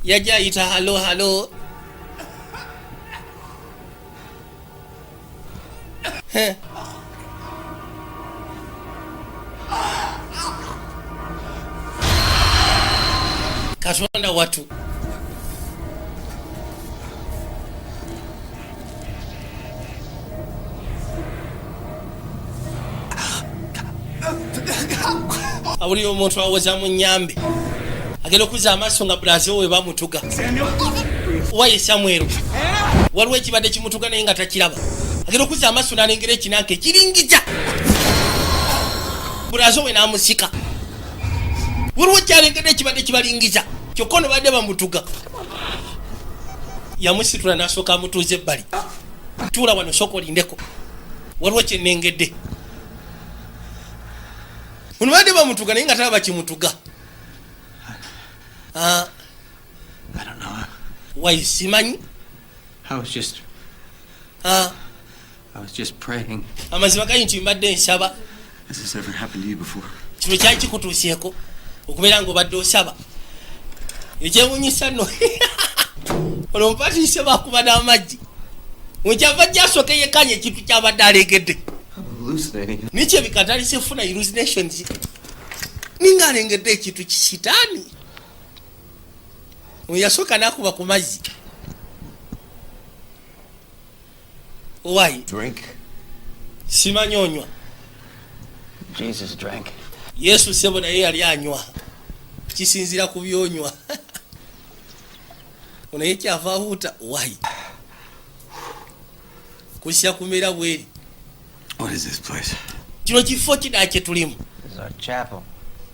yajja ayita halo halo katonda watu awuli omuntu awoza mu nyambe agenda okuzza amaaso nga brazil we bamutuga waye samwero waliwo ekibadde kimutuga naye nga takiraba agenda okuzza amaaso n'alengera ekinanka ekiringiza brazil we n'amusika waliwo kyalengedde ekibadde kibalingiza kyokka ono badde bamutuga yamusitula n'asooka amutuuza ebbali tuula wano sooka olindeko waliwo kyenengedde ono badde bamutuga naye nga taba bakimutuga I don't know. wayi simanyi I was just praying. amazima gali nti mbadde nsaba Has this ever happened to you before? kino kyali kikutuuseeko okubeera nga obadde osaba ekyewunyisa nno olwo mpatiise bakuba n'amaggi wekyava jja asooka yekanya ekintu kyabadde alegedde nikyo ebikatalise funa hallucinations ninga alengedde ekintu kikitaani yasooka n'akuba ku mazzi owayi simanyi onywa Jesus drank. yesu sebo naye yali anywa kisinzira ku byonywa onaye kyava ahuuta wayi kusya kumera bweri What is this place? kino kifo kida kye tulimu This is our chapel.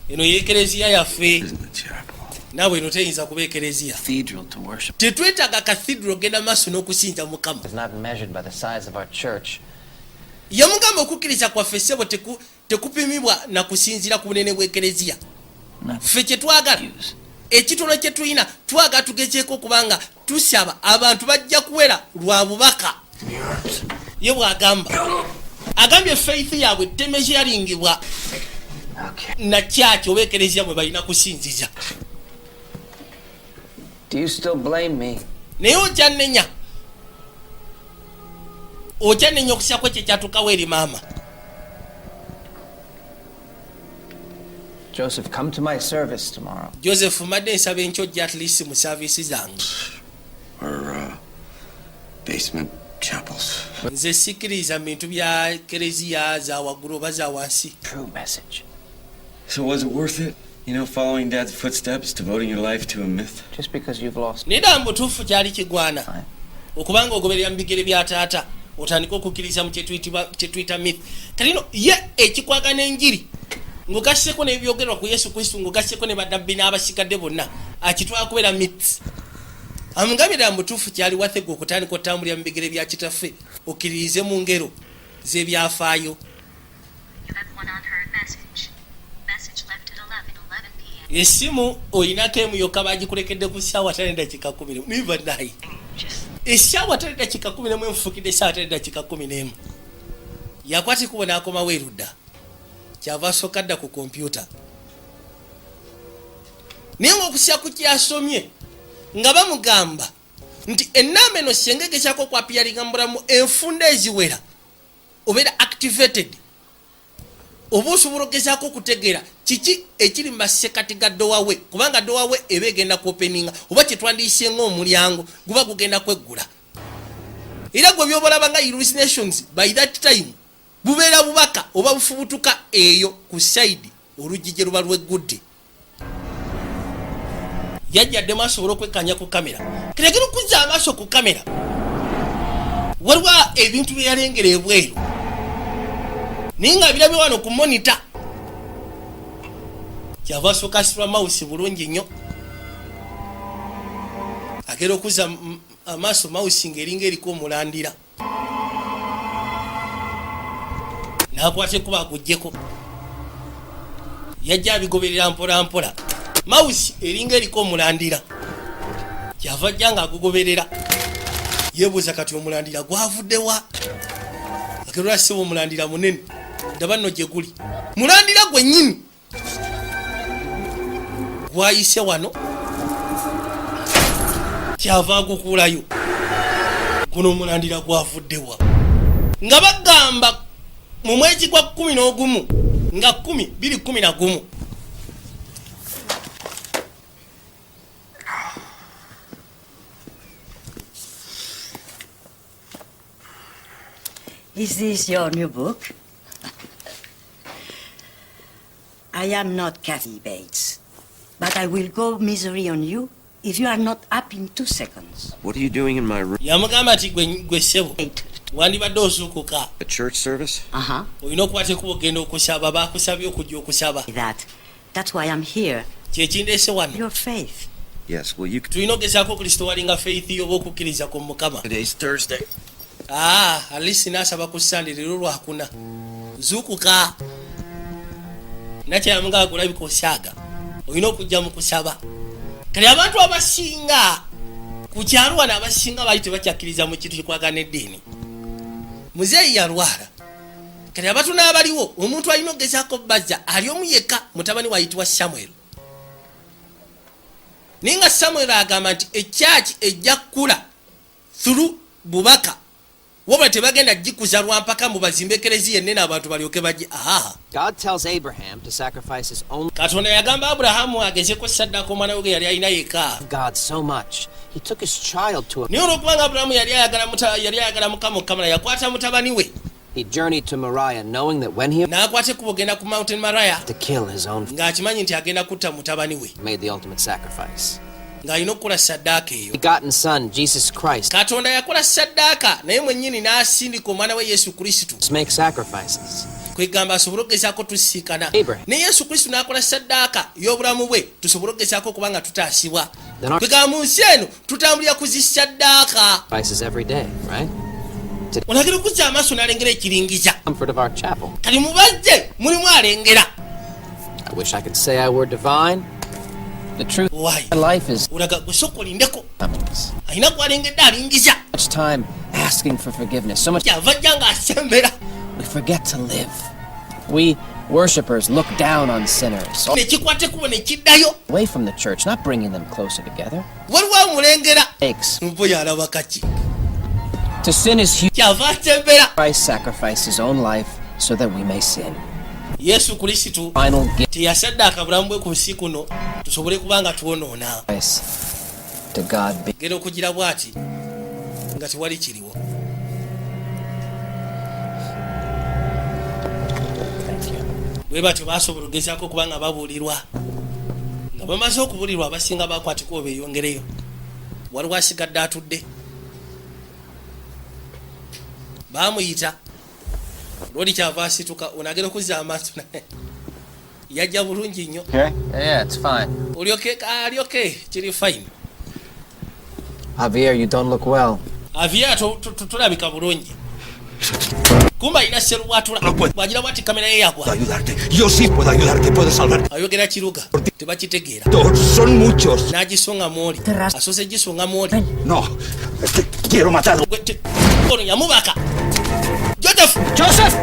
eno yekereziya yaffe Isn't it chapel? naawe eno teyinza kuba ekereziya Cathedral to worship. tetwetaaga kathidro genda maaso n'okusinza mukama It's not measured by the size of our church. yamugamba okukkiriza kwaffe ssebo tekupimibwa na kusinzira ku bunene bw'ekereziya ffe kyetwagala ekitono kye tulina twagala tugezeeko kubanga tusaba abantu bajja kuwera lwa bubaka ye bw'agamba agambye faith yaabwe temezyaringibwa na kyaki oba ekereziya mwe balina kusinziza Do you still blame me? naye okyannenya okusya kwe kyekyatukawo eri maama Joseph, come to my service tomorrow. joseph mbadde nsaba enkyojja at least mu saavisi zange Or basement chapels. nze sikkiriza mu bintu bya kereziya za waggulu oba za wansi True message. So was it worth it? You know, following Dad's footsteps, devoting your life to a myth? Just because you've lost. naye ddala mu butuufu kyali kigwana okubanga ogoberera mu bigere bya taata otandika okukkiriza mu kyetuyita myth kalino ye ekikwagana enjiri ng'ogasseko n'ebyogerwa ku yesu kristo ng'ogasseko ne badabbi n'abasigadde bonna akitwala kubeera myth amugambye ddala mu butuufu kyali wathega okutandika otambulira mu bigere bya kitaffe okkiririze mu ngero z'ebyafaayo. You left one unheard. esimu oyinako emu yokka bagikulekedde ku ssaawa 3:10 niva nayi essaawa 3:10 enfukidde essaawa 3:11 yakwati kubo n'akomawo erudda kyava asooka dda ku kompyuta naye ng'okusya ku kyasomye nga bamugamba nti ennamba eno sengegesyako kwapiyalinga mu bulamu enfunda eziwera obeera activated oba osobola ogezaako okutegeera kiki ekiri mu masekati ga dowawe kubanga dowawe eba egenda kuopeninga oba kyetwandiyise ng'omulyango guba gugenda kweggula era gwe byobalaba nga hallucinations by that time bubeera bubaka oba bufubutuka eyo ku side oluggi gye luba lweggudde yajjaddemu asobola okwekanya ku kamera kiregera okuzza amaaso ku kamera waliwo ebintu bye yalengera ebweru naye nga birabye wano ku monita kyava asooka asitula mawusi bulungi nnyo agera okuzza amaaso mawusi ng'eringa eriko omulandira n'akwata ekuba aguggyeko yajja abigoberera mpola mpola mawusi eringa eriko omulandira kyava ajja nga agugoberera yeebuuza kati omulandira gwavuddewa agera asiba omulandira munene ndaba nno gye guli mulandira gwennyini gwayise wano kyava agukuulayo guno omulandira gwavuddewa nga bagamba mu mwezi gwa 11 nga 2011 Is this your new book? I am not Kathy Bates, but I will go misery on you if you are not up in 2 seconds. What are you doing in my room? yamugamba ati gwe ssebo wandibadde ozuukuka A church service? olina okukwata ekuba ogenda okusaba bakusabye okujja okusaba That's why I'm here. kyekindeese wano Your faith. Yes, well, you could. tulina ogezaako kristo walinga faith oba okukkiriza ku mukama Today's Thursday. alisi nasaba ku sande leero lwakuna zuukuka nakyamuga agulabika osyaga olina okujja mu kusaba kale abantu abasinga ku kyalo wano abasinga baali tebakyakkiriza mu kintu kikwagana eddiini muzeeyi yalwala kale abatu n'abaliwo omuntu alina ogezaako bazza ali omu yekka mutabani wayitibwa Samuel naye nga Samuel agamba nti ekyaki ejja kkula through bubaka wabula tebagenda gikuza lwampaka mu bazimbe ekereziya ennene abantu balyoke bajje God tells Abraham to sacrifice his own. katonda yagamba abulahamu agezeko saddaaka omwana we ge yali alina yekka God so much he took his child to naye olwokubanga abulahamu yali ayagala mukama okamala yakwata mutabani we he journeyed to Moriah knowing that when he n'akwata ekkubo ogenda ku mountain Moriah to kill his own ng'akimanyi nti agenda kutta mutabani we made the ultimate sacrifice. ng'alina okukola saddaaka eyo Begotten son Jesus Christ katonda yakola saddaaka naye mwennyini n'asindika omwana we yesu kristo make sacrifices. kwegamba asobole okugezaako tusiikana Abraham. ne yesu kristo n'akola saddaaka y'obulamu bwe tusobole okugezaako okuba nga tutaasibwa kwegamba mu nsi eno tutambulira ku zi saddaaka Sacrifices every day, right? olagera okuzza amaaso n'alengera ekiringiza Comfort of our chapel. kali mubazze mulimu alengera I wish I could say I were divine. The truth Why? Life is olaga gwe sooka olindeko comings. alina gwalengedde alingiza Much time asking for forgiveness. So much kyava jja ng'asembera we forget to live. We worshippers look down on sinners. nekikwate kubo nekiddayo Away from the church, not bringing them closer together. waliwo amulengera Makes mpo yalaba kaki to sin is huge. kyava asembera Christ sacrificed his own life so that we may sin. yesu kristo Final gift teyasaddaaka bulamu bwe ku nsi kuno tusobole kuba nga twonoona to God be. genda okugira bw'ati nga tewali kiriwo bwe batyo basobola ogezaako okuba nga babuulirwa nga bamaze okubuulirwa abasinga bakwatikwa beeyongereyo waliwo asigadde atudde baamuyita lwoli kyava asituka onagera okuzza amaaso naye yajja bulungi nnyo Yeah, it's fine. alyoke kiri fine Javier, you don't look well. avia tulabika bulungi kumba alina serwatula bwagira bwati kamera ye yagwa Yo sí puedo ayudarte, puedo salvarte. ayogera kiruga tebakitegeera Son muchos. n'agisonga mooli asose gisonga mooli No, es que quiero matarlo. ono yamubaka joseph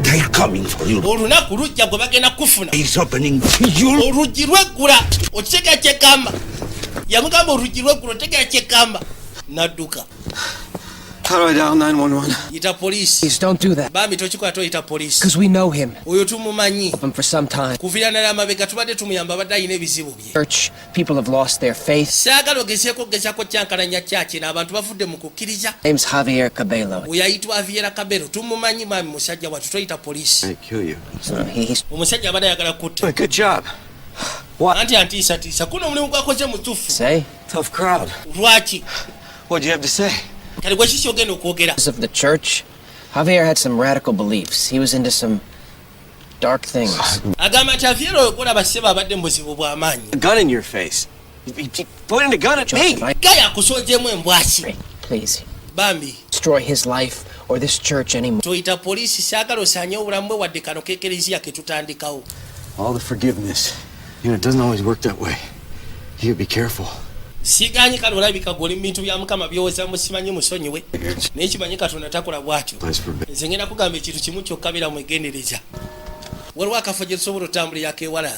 They're coming for you. olunaku lujja gwe bagenda kufuna It's opening. You. oluggi lweggula okitegeera kyekamba yamugamba oluggi lweggula otegeera kyekamba n'adduka How do I dial 911? yita poliisi Please don't do that. bambi tokikola toyita poliisi Because we know him. oyo tumumanyi Him for some time. kuviira nala amabega tubadde tumuyamba abadde alina ebizibu bye Church, people have lost their faith. saagala ogezeko kyankalanya kyaki n'abantu bavudde mu kukkiriza Name's Javier Cabello. oyo ayitibwa aviera kabero tumumanyi mami musajja watu toyita poliisi I kill you. So he's omusajja abadde ayagala kutta Good job. anti antiisatiisa kuno omulimu gwakoze mutufu say Tough crowd. lwaki What'd you have to say? kale gwe kiki ogenda okwogera of the church. Javier had some radical beliefs. He was into some dark things. agamba nti aviera oyo golaba ssebe abadde mu buzibu bw'amaanyi A gun in your face. He pointed a gun at me. Joseph, gaye akusoogyemu embwaki please bambi destroy his life or this church anymore. toyita poliisi saagala osaanye obulamu bwe wadde kano kekereziya ke tutandikawo All the forgiveness. You know, it doesn't always work that way. You gotta be careful. siganyi kale olabika gwe oli mu bintu bya mukama byowooza musimanyi musonyiwe naye kimanyi katonda takola bwatyo nze ngenda kugamba ekintu kimu kyokka beera mwegendereza waliwo akafo gye tusobola otambulira akewala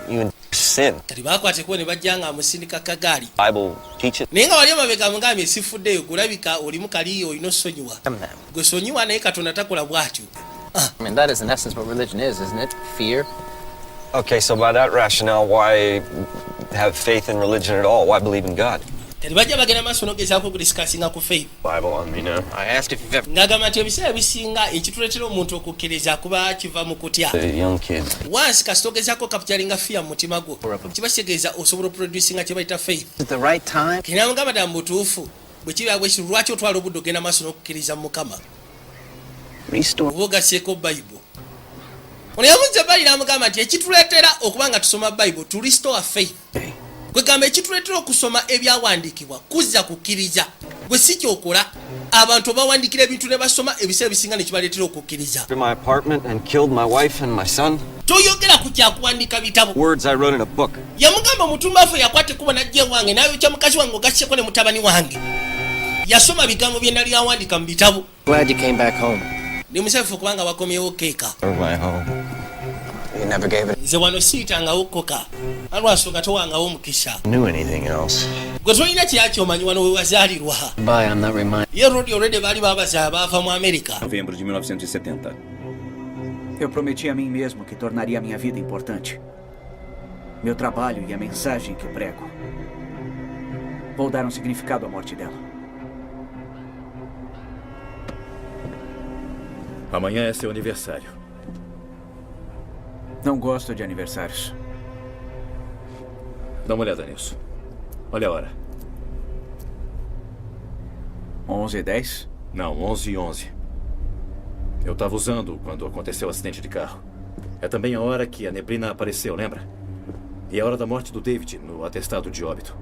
You sin. kati baakwatekuwo ne bajja nga amusindika kagaali Bible teaches. naye nga wali amabega mugambye sifuddeyo gulabika olimu kaliyo olina osonyiwa gwe sonyiwa naye katonda takola bwatyo I mean, that is in essence what religion is, isn't it? Fear. Okay, so by that rationale, why have faith in religion at all? Why believe in God? kati bajja bagenda maaso n'ogezaako okudisikasinga ku faith Bible on me now. I asked if you've ever. ng'agamba nti ebiseera ebisinga ekituleetera omuntu okukkiriza kuba kiva mu kutya A young kid. wansi kasita ogezaako kapitalinga fiya mu mutima gwo kiba kitegeeza osobola oproducinga kye bayita faith At the right time. kinamugamba ddala mu butuufu bwe kiba bwekiru lwaki otwala obudde ogenda maaso n'okukkiriza mu mukama Restore. oba ogasseeko bayibuli ono yabuuza bali n'amugamba nti ekituleetera okuba nga tusoma bayibuli to restore faith kwegamba ekituleetera okusoma ebyawandiikibwa kuzza kukkiriza gwe si kyokola abantu bawandikira ebintu ne basoma ebiseera ebisinga ne kibaleetera okukkiriza To my apartment and killed my wife and my son. toyogera ku kyakuwandika bitabo Words I wrote in a book. yamugamba omutumbafu yakwata ekkubo najja ewange nayokya mukazi wange ogasseko ne mutabani wange yasoma bigambo bye nali awandika mu bitabo Glad you came back home. ndi musanyufu kubanga wakomyewo keeka My home. You never gave it. nze wano siitangawo koka alwasonga towangawo omukisa Knew anything else? gwe tolina kyaki omanyi wano we wazaalirwa Bye, I'm not reminded. ye rodi olwedde baali babazaala baava mu amerika Novembro de 1970. Eu prometi a mim mesmo que tornaria a minha vida importante. Meu trabalho e a mensagem que prego. Vou dar um significado à morte dela. Amanhã é seu aniversário. Não gosto de aniversários. Dá uma olhada nisso. Olha a hora. 11h10? Não, 11h11. Eu estava usando quando aconteceu o acidente de carro. É também a hora que a neblina apareceu, lembra? E a hora da morte do David no atestado de óbito.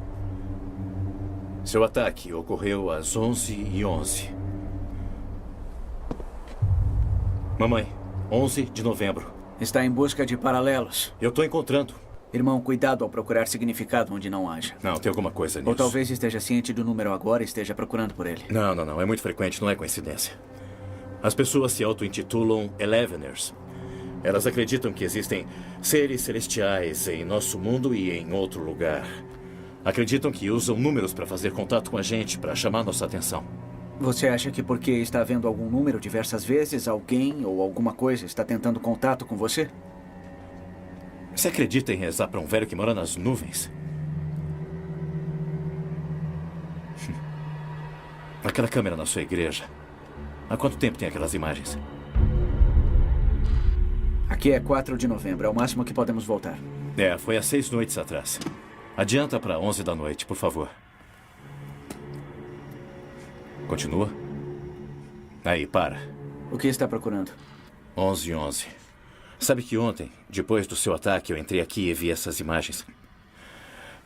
Seu ataque ocorreu às 11h11. Mamãe, 11 de novembro. Está em busca de paralelos. Eu estou encontrando. Irmão, cuidado ao procurar significado onde não haja. Não, tem alguma coisa nisso. Ou talvez esteja ciente do número agora e esteja procurando por ele. Não. É muito frequente, não é coincidência. As pessoas se auto-intitulam Eleveners. Elas acreditam que existem seres celestiais em nosso mundo e em outro lugar. Acreditam que usam números para fazer contato com a gente, para chamar nossa atenção. Você acha que porque está vendo algum número diversas vezes, alguém ou alguma coisa está tentando contato com você? Você acredita em rezar para um velho que mora nas nuvens? Aquela câmera na sua igreja. Há quanto tempo tem aquelas imagens? Aqui é 4 de novembro, é o máximo que podemos voltar. Foi há 6 noites atrás. Adianta para 11 da noite, por favor. Continua. Aí, para. O que está procurando? 11h11. Sabe que ontem, depois do seu ataque, eu entrei aqui e vi essas imagens.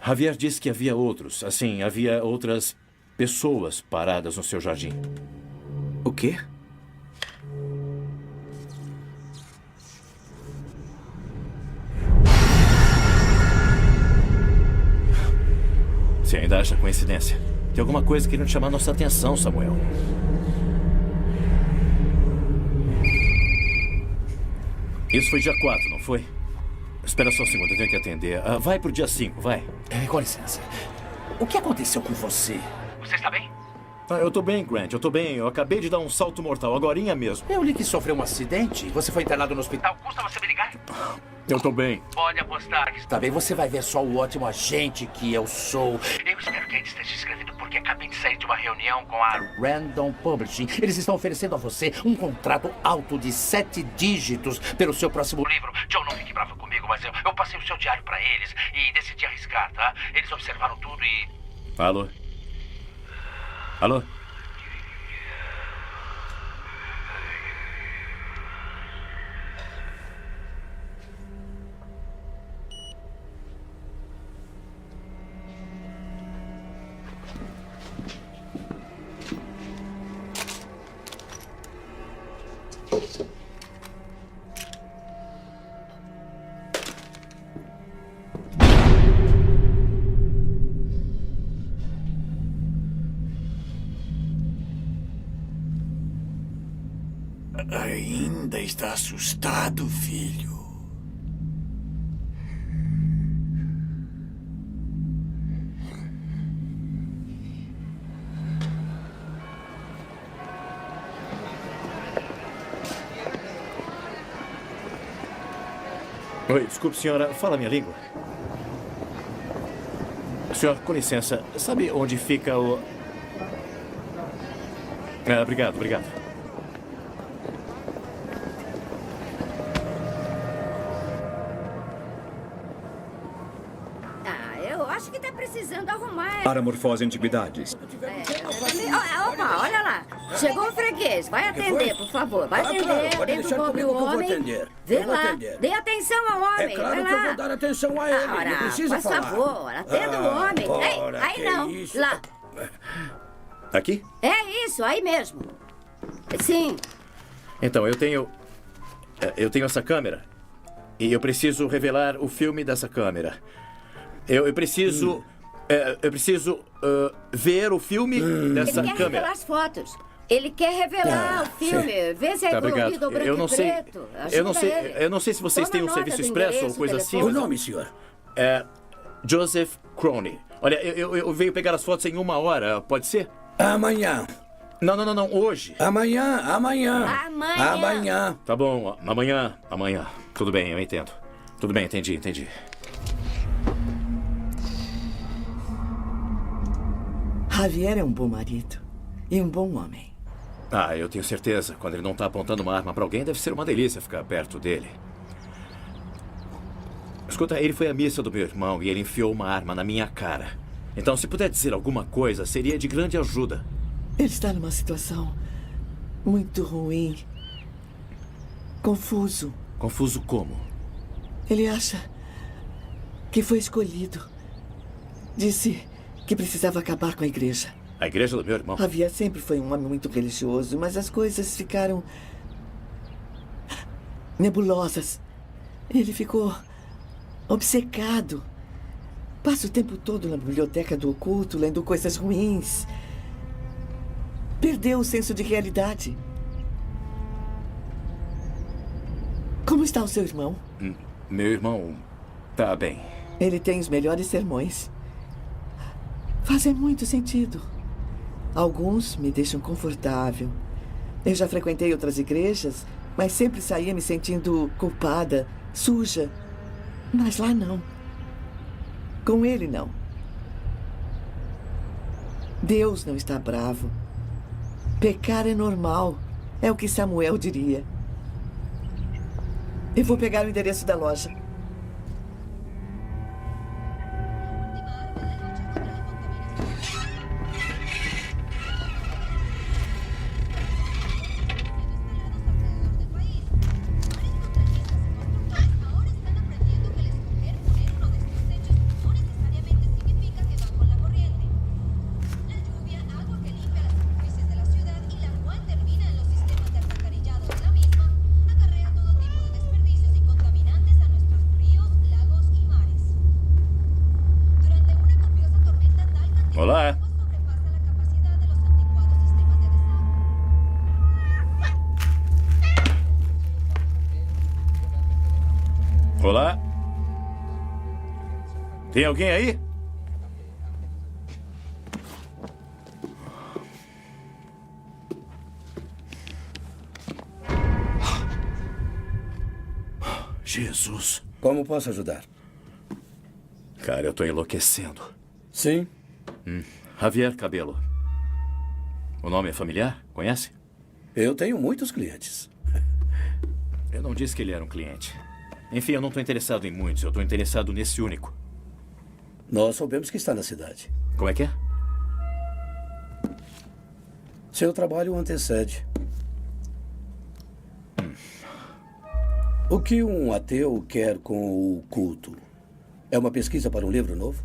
Javier disse que havia outros. Assim, havia outras pessoas paradas no seu jardim. O quê? Você ainda acha coincidência? Tem alguma coisa querendo chamar nossa atenção, Samuel. Isso foi dia 4, não foi? Espera só um segundo, eu tenho que atender. Vai pro dia 5, vai. Com licença. O que aconteceu com você? Você está bem? Eu tô bem, Grant, eu tô bem. Eu acabei de dar um salto mortal, agorinha mesmo. Eu li que sofreu um acidente. Você foi internado no hospital. Custa você me ligar? Eu tô bem. Pode apostar que está bem. Você vai ver só o ótimo agente que eu sou. Eu espero que ainda esteja escrevendo, porque acabei de sair de uma reunião com a Random Publishing. Eles estão oferecendo a você um contrato alto de 7 dígitos pelo seu próximo livro. John, não fique bravo comigo, mas eu passei o seu diário para eles e decidi arriscar, tá? Eles observaram tudo e... Alô? Alô? Ainda está assustado, filho? Oi, desculpe, senhora. Fala a minha língua. Senhor, com licença. Sabe onde fica o... Obrigado, obrigado. Acho que tá precisando arrumar. Paramorfose Antiguidades. Opa, olha lá. Chegou o freguês. Vai atender, por favor. Vai atender. Claro, pode deixar comigo que eu vou atender. Vê lá. Dê atenção ao homem. É claro vai que lá. eu vou dar atenção a ele. Ora, Não precisa por falar. favor, atenda o homem. Ora, Ei, aí não. isso? Lá. Aqui? É isso, aí mesmo. Sim. Então, eu tenho essa câmera. E eu preciso revelar o filme dessa câmera. Eu preciso... eu preciso ver o filme dessa Ele quer câmera. revelar as fotos. Ele quer revelar o filme. Vê se é Tá, colorido ou branco eu não e sei. preto. Eu não sei se vocês Toma têm um nota serviço do expresso ou endereço, coisa assim. telefone. O nome, senhor? É Joseph Crony. Olha, eu venho pegar as fotos em 1 hora. Pode ser? Amanhã. Não. Hoje. Amanhã. Tá bom. Amanhã. Tudo bem, eu entendo. Tudo bem, entendi. Javier é um bom marido e um bom homem. Eu tenho certeza. Quando ele não tá apontando uma arma pra alguém, deve ser uma delícia ficar perto dele. Escuta, ele foi à missa do meu irmão e ele enfiou uma arma na minha cara. Então, se puder dizer alguma coisa, seria de grande ajuda. Ele está numa situação muito ruim. Confuso. Confuso como? Ele acha que foi escolhido. Disse que precisava acabar com a igreja. A igreja do meu irmão? Javier sempre foi um homem muito religioso, mas as coisas ficaram nebulosas. Ele ficou obcecado. Passa o tempo todo na biblioteca do oculto, lendo coisas ruins. Perdeu o senso de realidade. Como está o seu irmão? Meu irmão tá bem. Ele tem os melhores sermões. Fazem muito sentido. Alguns me deixam confortável. Eu já frequentei outras igrejas, mas sempre saía me sentindo culpada, suja. Mas lá não. Com ele, não. Deus não está bravo. Pecar é normal. É o que Samuel diria. Eu vou pegar o endereço da loja. Olá. Olá. Tem alguém aí? Jesus. Como posso ajudar? Cara, eu tô enlouquecendo. Sim. Javier Cabelo. O nome é familiar? Conhece? Eu tenho muitos clientes. Eu não disse que ele era um cliente. Enfim, eu não tô interessado em muitos. Eu tô interessado nesse único. Nós soubemos que está na cidade. Como é que é? Seu trabalho o antecede. O que um ateu quer com o culto? É uma pesquisa para um livro novo?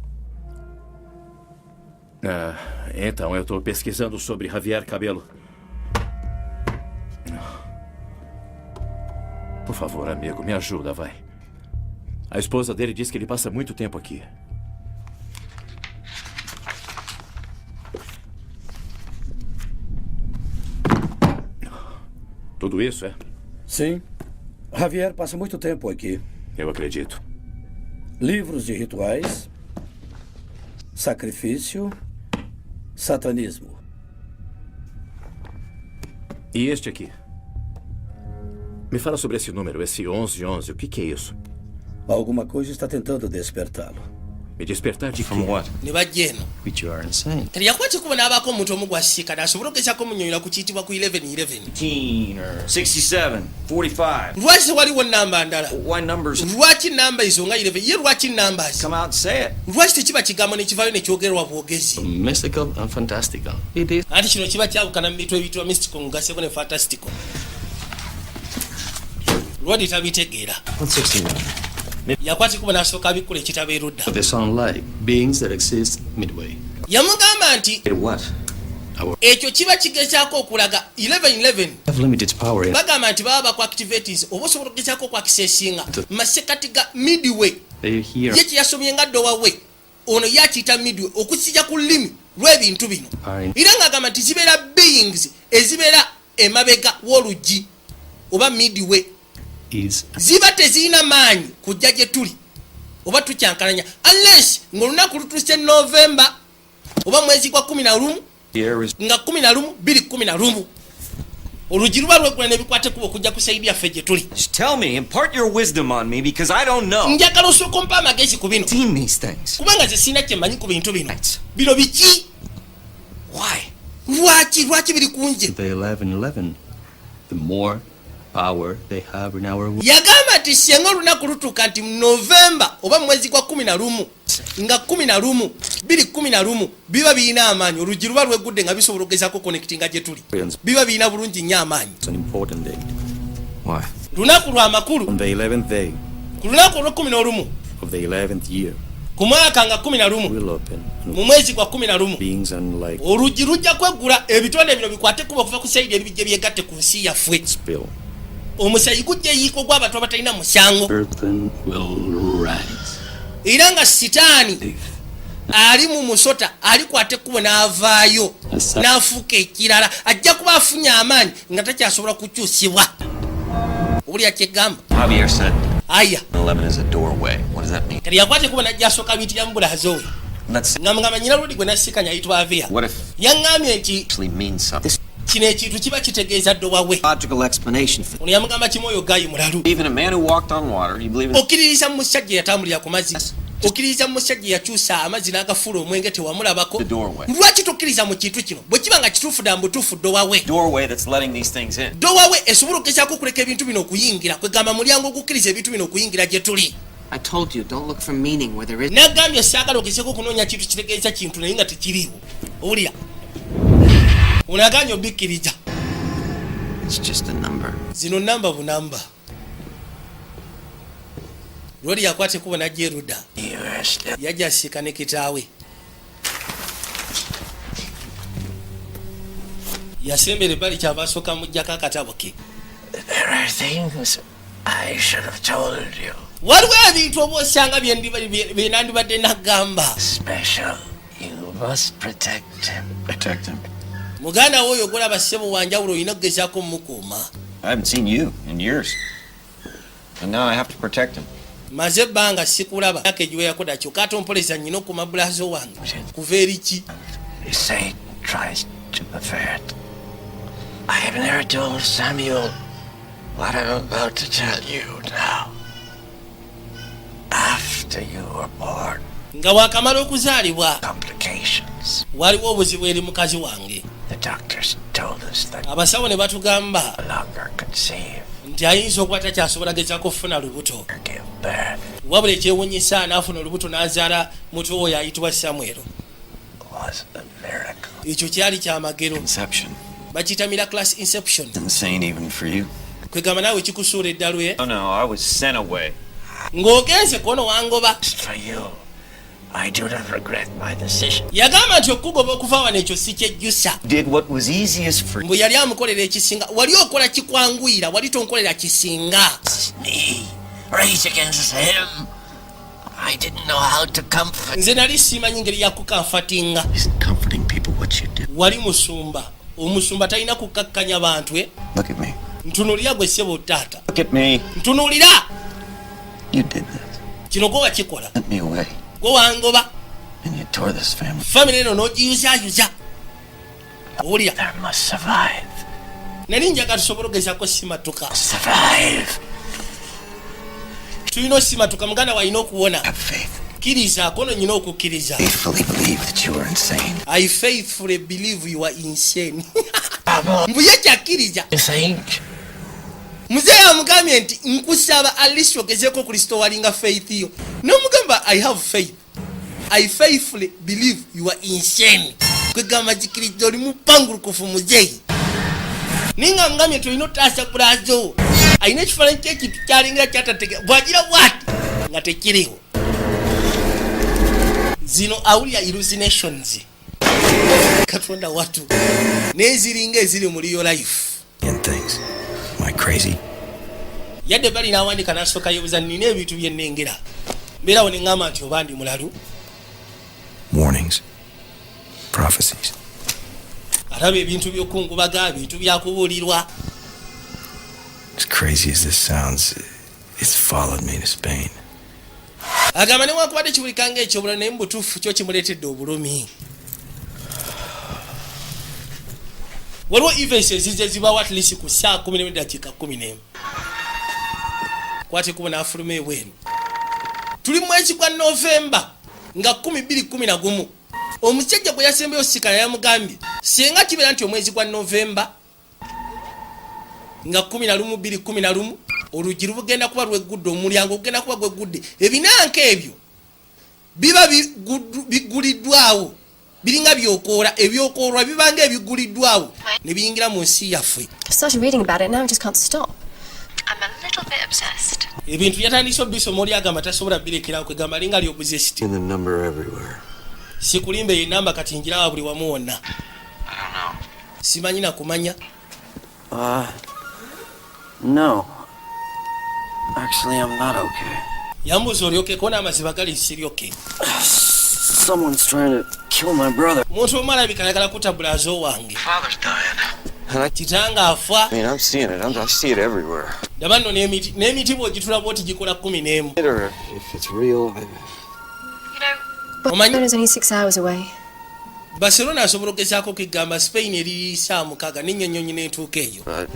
Então, eu tô pesquisando sobre Javier Cabelo. Por favor, amigo, me ajuda, vai. A esposa dele diz que ele passa muito tempo aqui. Tudo isso, é? Sim. Javier passa muito tempo aqui. Eu acredito. Livros de rituais, sacrifício, satanismo. E este aqui? Me fala sobre esse número, esse 1111. O que é isso? Alguma coisa está tentando despertá-lo. Me despertar de From what? ne bajjeno Which you are insane. kati yakwati kubona abako omuntu omu gwasika nasobola okugezako munyonyola ku kiyitibwa ku 1111 15 or 67, 45. lwaki waliwo namba ndala Why numbers? lwaki namba izo nga 11 ye lwaki numbers Come out and say it. lwaki tekiba kigambo nekivaayo nekyogerwa bwogezi Mystical and fantastical. It is. anti kino kiba kyawukana mu bintu ebiyitibwa mystical ngaseko ne fantastical lwadi tabitegeera What's 69? yakwati kuba nasooka abikkula ekitabo erudda They sound like beings that exist midway. yamugamba nti What? ekyo kiba kigezaako okulaga 1111 Have limited power in. bagamba nti baba baku activities oba osobola okugezaako okwakisesinga masekati ga midway They're here. ye kyeyasomye nga ddowawe ono yakiyita midway okusija ku lulimi lw'ebintu bino era ng'agamba nti zibeera beings ezibeera emabega w'oluggi oba midway ziba tezirina maanyi kujja gye tuli oba tukyankalanya unless ng'olunaku lutuse Novemba oba mwezi gwa 11 nga 11 211 oluggi luba lwegula nebikwate kuba okujja ku saidi yaffe gye tuli. Tell me, impart your wisdom on me because I don't know. njagala osooka ompa amagezi ku bino kubanga ze sirina kyemmanyi ku bintu bino bino biki lwaki biri kunje. The 1111. The more power they have in our world. yagamba nti singa olunaku lutuuka nti Novemba oba mwezi gwa 11 nga 11 211 biba birina amaanyi oluggi luba lwegudde nga bisobola okugezaako connectinga gye tuli biba birina bulungi nnyo amaanyi. It's an important day. Why? lunaku lwa makulu On the 11th day ku lunaku olw'11 of the 11th year, ku mwaka nga 11 we'll open mu mwezi gwa 11 beings unlike oluggi lujja kweggula ebitonde bino bikwate kuba okuva ku saidi ebibijja byegatte ku nsi yaffe. spill. omusayi gujja eyiiko gw'abantu abatalina musango Earthen will rise. era nga sitaani ali mu musota alikwate ekkubo n'avaayo n'afuuka ekirala ajja kuba afunye amaanyi nga takyasobola kukyusibwa. obulya kyegamba Javier said aya 11 is a doorway. What does that mean? kati yakwate ekkubo najja asooka biyitira mu bulazo we nga mugamba nyina ludi gwe nasikanya ayitwa avea What if yaŋŋambye nti actually means something? kino ekintu kiba kitegeeza ddowa we. Logical explanation for ono yamugamba kimu oyo gayi mulalu even a man who walked on water. You believe in okkiririza mu musajja yatambulira ku mazzi okkiririza mu musajja yakyusa amazzi n'agafuula omwenge tewamulabako. the doorway? lwaki tokkiriza mu kintu kino bwe kiba nga kituufu dda mbutuufu ddowa we. Doorway that's letting these things in. ddowa we esobola okugezaako okuleka ebintu bino okuyingira kwegamba mulyango ogukkiriza ebintu bino okuyingira gye tuli. I told you, don't look for meaning where there is. nagambye saagala ogezeeko okunoonya kintu kitegeeza kintu naye nga tekiriiwo. owulira onaganya obikkiriza It's just a number. zino namba bunamba. lwali yakwata ekubo najja erudda yajja asiika ne kitaawe yasembera ebbali kyava asooka muggyako akatabo ke. There are things I should have told you. waliwo ebintu oba osanga bye nandibadde nagamba. Special. You must protect him. Protect him? Muganda woyo golaba ssebo wanjawulo olina okugezaako mukuuma. I haven't seen you in years. And now I have to protect him. Maze ebbanga sikulaba yaka egiweyako kyokka ate ompolesa nnyina okuma bulazo wange kuva eri ki? Satan tries to pervert. I have never told Samuel what I'm about to tell you now. After you were born, nga wakamala okuzaalibwa complications. waliwo obuzibu eri mukazi wange. The doctors told us that abasawo ne batugamba no longer conceive. nti ayinza okuba takyasobola gezaako okufuna lubuto Give birth wabula ekyewunyisa n'afuna olubuto n'azaala muto oyo ayitibwa Samwero. was a miracle. Ekyo kyali kyamagero. Inception. Bakiyita miraculous inception. Insane even for you. Kwegamba naawe kikusuula eddalo ye. Oh no, I was sent away. Ng'ogenze kono wangoba. For you, I do not regret my decision. Yagamba nti okugoba okuva wano ekyo si kyejjusa. Did what was easiest for Mbu yali amukolera ekisinga. Wali okola kikwanguyira, wali tonkolera kisinga. Me, rage against him. I didn't know how to comfort. Nze nali simanyi ngeri yakukamfatinga. Isn't comforting people what you do? Wali musumba. Omusumba talina kukakkanya bantu Look at me. Ntunuulira gwe ssebo taata. Look at me. Ntunuulira. You did this. Kino gwe wakikola. Sent me away. Gwe wangoba. And you tore this family. Family eno n'ogiyuzaayuza. Owulira. There must survive. Nali njagala tusobole okugezaako simatuka. Survive. Tulina osimatuka muganda walina okuwona. Have faith. Kkirizaako no nyina okukkiriza. Faithfully believe that you are insane. I faithfully believe you are insane. Mbuye kyakkiriza. You think? Muzeeyi amugambye nti nkusaba at least ogezeeko Kristo walinga faith yo. N'omugamba I have faith. I faithfully believe you are insane. Kwegamba kikiriza oli mupangulukufu muzeeyi. Ninga mugambye nti olina otaasa kulazo. Alina ekifaananyi ky'ekintu kyalingira kyatategera bwagira bwati nga tekiriwo. Zino awulira hallucinations. Katonda watu. N'eziringa eziri muri yo life. And things. Am I crazy? Yadde bali n'awandika n'asooka yeebuuza nina ebintu bye nnengera. Mbeerawo ne ŋŋamba nti oba ndi mulalu. Warnings. Prophecies. Alaba ebintu by'okungubaga, ebintu byakubuulirwa. As crazy as this sounds, it's followed me to Spain. Agamba newankubadde kibulikanga ekyobula naye mu butuufu kyo kimuleetedde obulumi. Waliwo events ezijja zibawo at least ku saa 11 dakiika 11. Kwate kuba n'afuluma ebweru. Tuli mu mwezi gwa Novemba nga 2011. Omusajja gwe yasembeyo sikala yamugambye singa kibeera nti omwezi gwa Novemba nga 11 olugi lubugenda kuba lweggudde, omulyango gugenda kuba gweggudde, ebinanka ebyo biba biguliddwawo biringa byokoola, ebyokoolwa bibanga ebiguliddwawo ne biyingira mu nsi yaffe. I started reading about it now, I just can't stop. I'm a little bit obsessed. Ebintu yatandise obisoma oli agamba tasobola birekerawo kwegamba linga ali obsessed. In the number everywhere. Sikulimba enamba kati njirawa buli wamu wonna. I don't know. Simanyi na kumanya. No. Actually, I'm not okay. Yambuza olyoke kona amaziba gali siryoke. Someone's trying to kill my brother. Muntu omala bikayagala kutabula azo wange. Father's dying. Kitanga afa. I mean, I'm seeing it. I see it everywhere. Dabano n'emiti bw'ogitula bw'oti gikola 11. If it's real, Barcelona is only 6 hours away. Barcelona asobola okugezaako okigamba Spain eri saa 6 n'ennyonyi n'entuuka eyo.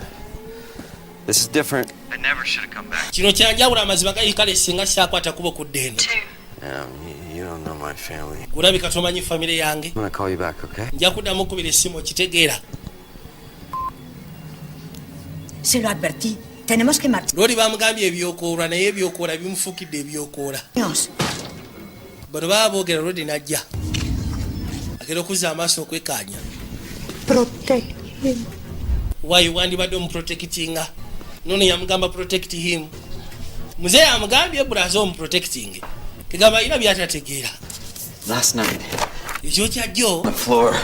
this is different. I never should have come back. Kino kyanjawula amaziba gayikale singa saakwata kuba okudde eno. You don't know my family. Kulabika tomanyi famire yange. I'm gonna call you back, okay? Nja kuddamu okubira essimu okitegeera. Se lo advertí. Tenemos que marchar. Lori bamugambye ebyokoolwa naye ebyokoolwa bimufuukidde ebyokoolwa. Bano baba boogera Lodi n'ajja. Agenda okuzza amaaso okwekaanya. Protect him. Why wandibadde omuprotectinga? Nono yamugamba protect him. Muzeeyi amugambye bulaze omuprotecting. Kigamba ina byatategeera. Last night. Ekyo kyajjo. The floor.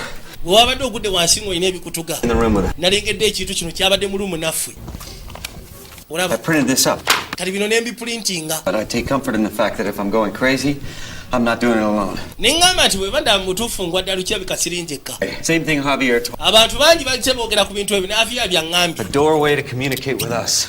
Bwe wabadde ogudde wansi ng'olina ebikutuga. In the room with her. Nalengedde ekintu kino kyabadde mu lumu naffe. I printed this up. Kati bino ne mbiprintinga. But I take comfort in the fact that if I'm going crazy, I'm not doing it alone. Ningamba nti bwe banda mutuufu ngwadde alukyabika sirinjekka. Same thing Javier told. Abantu bangi bazze boogera ku bintu ebyo naafiya byangambye. A doorway to communicate with us.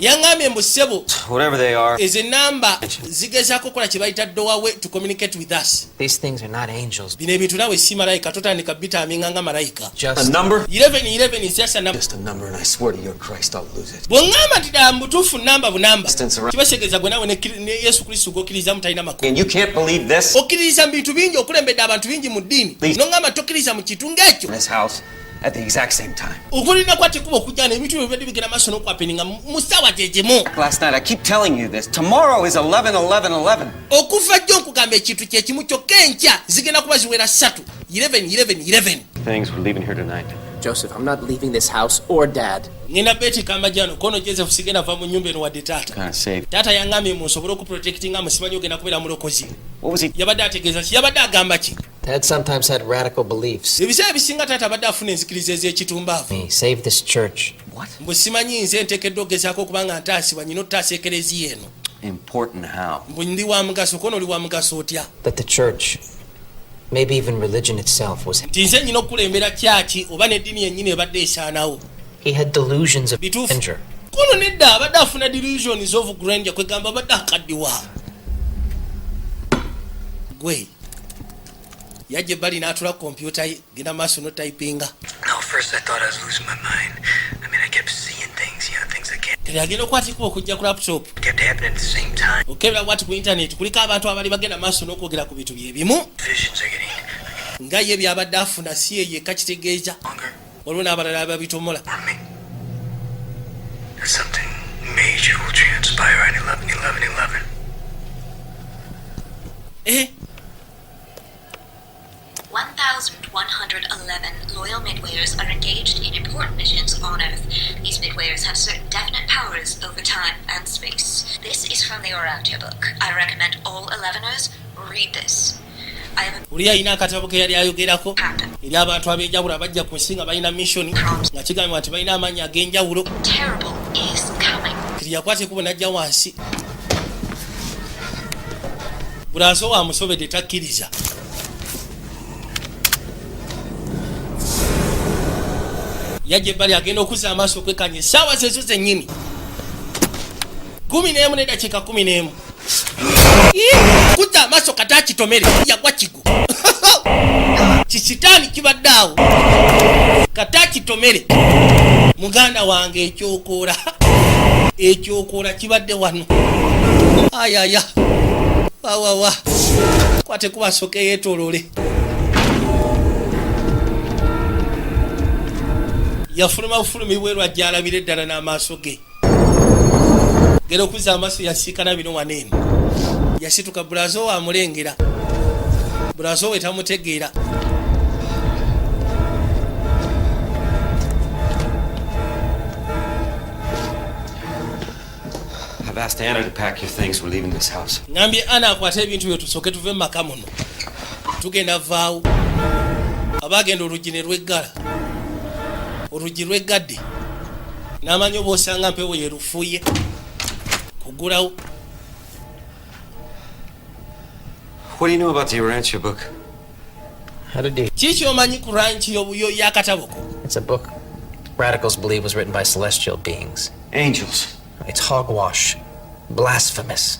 Yangambye mbu ssebo Whatever they are. ezo ennamba zigezaako okukola kye bayita doorway to communicate with us. These things are not angels. Bino ebintu naawe si malayika totandika bitaaminga nga malayika. A number? 11 is just a number. Just a number, and I swear to your Christ I'll lose it. Bw'oŋŋamba nti ddala mutuufu namba bunamba kibategeeza gwe naawe ne Yesu Kristo gw'okkiriza mutalina makulu. And you can't believe this? Okkiriza mu bintu bingi okulembedde abantu bingi mu ddiini n'oŋŋamba tokkiriza mu kitu ng'ekyo. In this house at the exact same time. Okulina kwate kuba okujjana ebintu byo bibadde bigenda maaso n'okwapeninga mu ssaawa gyegimu. Last night I keep telling you this. Tomorrow is 11/11/11. Okuva jjo nkugamba ekintu kye kimu kyokka enkya zigenda kuba ziwera 3 11/11/11. Things we're leaving here tonight. Joseph, I'm not leaving this house or Dad. Ngenda beti kamba jano kono Joseph sigenda va mu nyumba eno wadde taata. Kind of safe. Taata yangambye munsobole okuprotecting nga musimanyi ogenda kubeera mulokozi. What was he? Yabadde ategeeza ki? Yabadde agamba ki? Dad sometimes had radical beliefs. Ebiseera bisinga taata abadde afuna enzikiriza ez'ekitumbavu. He saved this church. What? Mbu simanyi nze nteekeddwa okugezaako okubanga ntaasibwa nyina ottaasa ekereziya eno. Important how? Mbu ndi wa mugaso kono oli wa mugaso otya? That the church, maybe even religion itself, was. Nti nze nyina okukulembera kyaki oba n'eddiini yennyini ebadde esaanawo. He had delusions of Bituufu. grandeur. Kono nedda abadde afuna delusions of grandeur kwegamba abadde akaddiwa. Gwe yajja ebbali n'atula kompyuta ye genda maaso n'otypinga. No, first I thought I was losing my mind. I mean, I kept seeing things, things I can't. Kati agenda okwatikibwa okujja ku laptop. Kept happening at the same time. Okebera bwati ku internet kuliko abantu abali bagenda maaso n'okwogera ku bintu bye bimu. Visions are getting Nga ye byabadde afuna si ye yekka kitegeeza. longer. Waliwo n'abalala ababitomola. Something major will transpire on 11/11/11. Eh? 1,111 loyal midwayers are engaged in important missions on Earth. These midwayers have certain definite powers over time and space. This is from the Oracle book. I recommend all 11ers read this. Uli alina akatabo ke yali ayogerako eri abantu ab'enjawulo abajja ku nsi nga balina mission nga kigambibwa nti balina amaanyi ag'enjawulo. Kiri yakwata ekubo n'ajja wansi. Buli asobola amusobedde takkiriza. Yajja ebbali agenda okuzza amaaso okwekanya essaawa zezo zennyini 11 n'eddakiika 11. Kuzza amaaso kati akitomere yagwa kigo. Kikitaani kibadde awo kati akitomere. Muganda wange ekyokoola kibadde wano. Ayaya wawawa kwate kubasooka yeetoolole. Yafuluma bufulumi bweru ajja alabira eddala n'amaaso ge. Gera okuzza amaaso yasiikana bino waneeno. Yasituka bulazo wamulengera. Bulazo we tamutegeera. I've asked Anna to pack your things. We're leaving this house. Ngambye Anna akwate ebintu byo tusooke tuve mu maka muno. Tugenda vaawo. Abagenda oluggi ne lweggala. Oluggi lweggadde. N'amanyi oba osanga mpewo ye lufuuye. Kugulawo. What do you know about the Urantia book? How did you? Kiki omanyi ku ranki y'akatabo ko? It's a book radicals believe was written by celestial beings. Angels. It's hogwash. Blasphemous.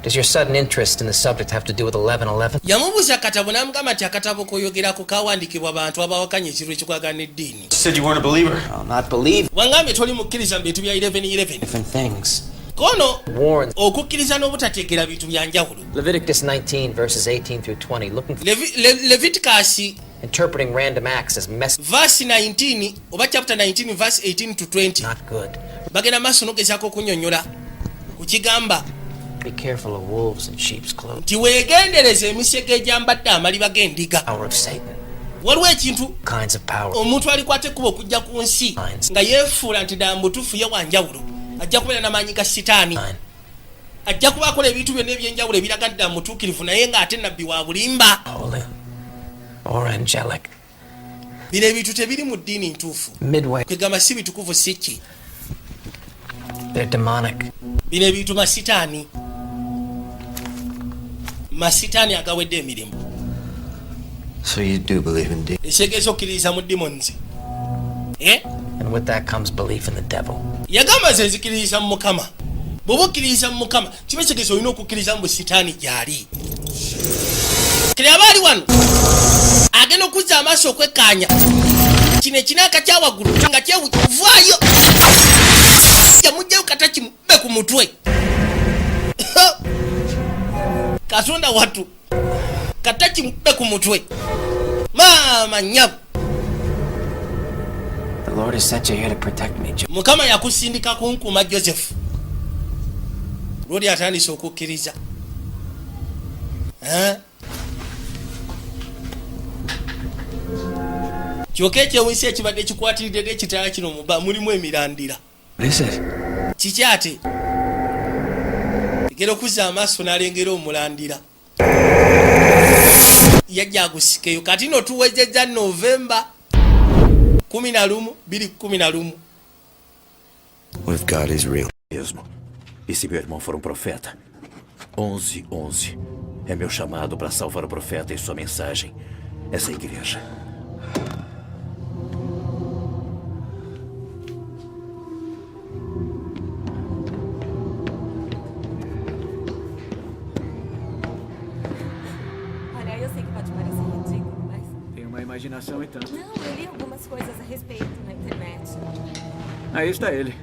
Does your sudden interest in the subject have to do with 11/11? Yamubuuza akatabo n'amugamba nti akatabo k'oyogerako kawandiikibwa abantu abawakanya ekirwa ekikwagala n'eddiini. You said you weren't a believer. I'll not believe. Wangambye toli mukkiriza mu bintu bya 11/11. Different things. Kono Warns. okukkiriza n'obutategeera bintu bya njawulo. Leviticus 19 verses 18 through 20 looking for Leviticus interpreting random acts as verse 19 oba chapter 19 verse 18 to 20. not good. Bagenda maaso n'ogezaako okunyonnyola ku kigamba Be careful of wolves in sheep's clothing. nti weegendereze emisege egyambadde amaliba g'endiga. Power of Satan. Waliwo ekintu Kinds of power. omuntu alikwata ekkuba okujja ku nsi nga yeefuula nti ddala mutuufu ye wanjawulo ajja kubeera n'amaanyi ga sitaani. Ajja kuba akola ebintu byonna ebyenjawulo ebiraga ddala mutuukirivu naye ng'ate nabbi wa bulimba. Holy or angelic. Bino ebintu tebiri mu ddiini ntuufu. Midway. Kwegamba si bitukuvu si ki. They're demonic. Bino ebintu masitaani. masitaani agawedde emirimu. So you do believe in demons? Ekitegeeza okkiririza mu demons. Eh? And with that comes belief in the devil. Yagamba ze nzikiririza mu Mukama. Bw'oba okkiririza mu Mukama kiba kitegeeza olina okukkiriza mu sitaani gy'ali. Kiri abaali wano agenda okuzza amaaso okwekkaanya kino ekinaaka kyawaggulu nga kyewuvaayo yamugjayo kataki mube ku mutwe. Katonda watu kataki mube ku mutwe maama nyabu. The Lord has sent you here to protect me, Joseph. Mukama yakusindika kunkuuma Joseph. Lodi atandise okukkiriza. Kyokka ekyewunyisa ekibadde kikwatiridde ekitala kino mulimu emirandira. Kiki ate? Egera okuzza amaaso n'alengera omulandira. Yajja agusikeyo kati no tuwezezza Novemba 11, 2011. What if God is real? Mesmo. E se meu irmão for profeta? 11:11. É meu chamado para salvar o profeta e sua mensagem. Essa igreja. Olha, eu sei que pode parecer ridículo, mas... Tem uma imaginação e tanto. Não, eu li algumas coisas a respeito na internet. Aí está ele.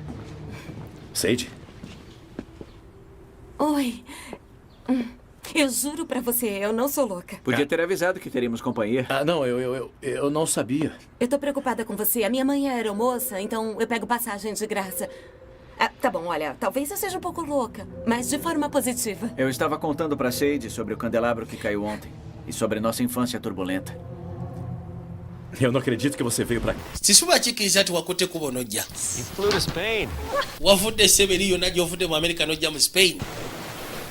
Sage? Oi. Eu juro pra você, eu não sou louca. Podia ter avisado que teríamos companhia. Ah, não, eu não sabia. Eu tô preocupada com você. A minha mãe é aeromoça, então eu pego passagem de graça. Ah, tá bom, olha, talvez eu seja um pouco louca, mas de forma positiva. Eu estava contando pra Sage sobre o candelabro que caiu ontem e sobre nossa infância turbulenta. Eu não acredito que você veio pra cá. Sisuba kikiriza ati wakutte kubo nojja. You flew to Spain. Wavudde essebe liyonna gy'ovudde mu America nojja mu Spain.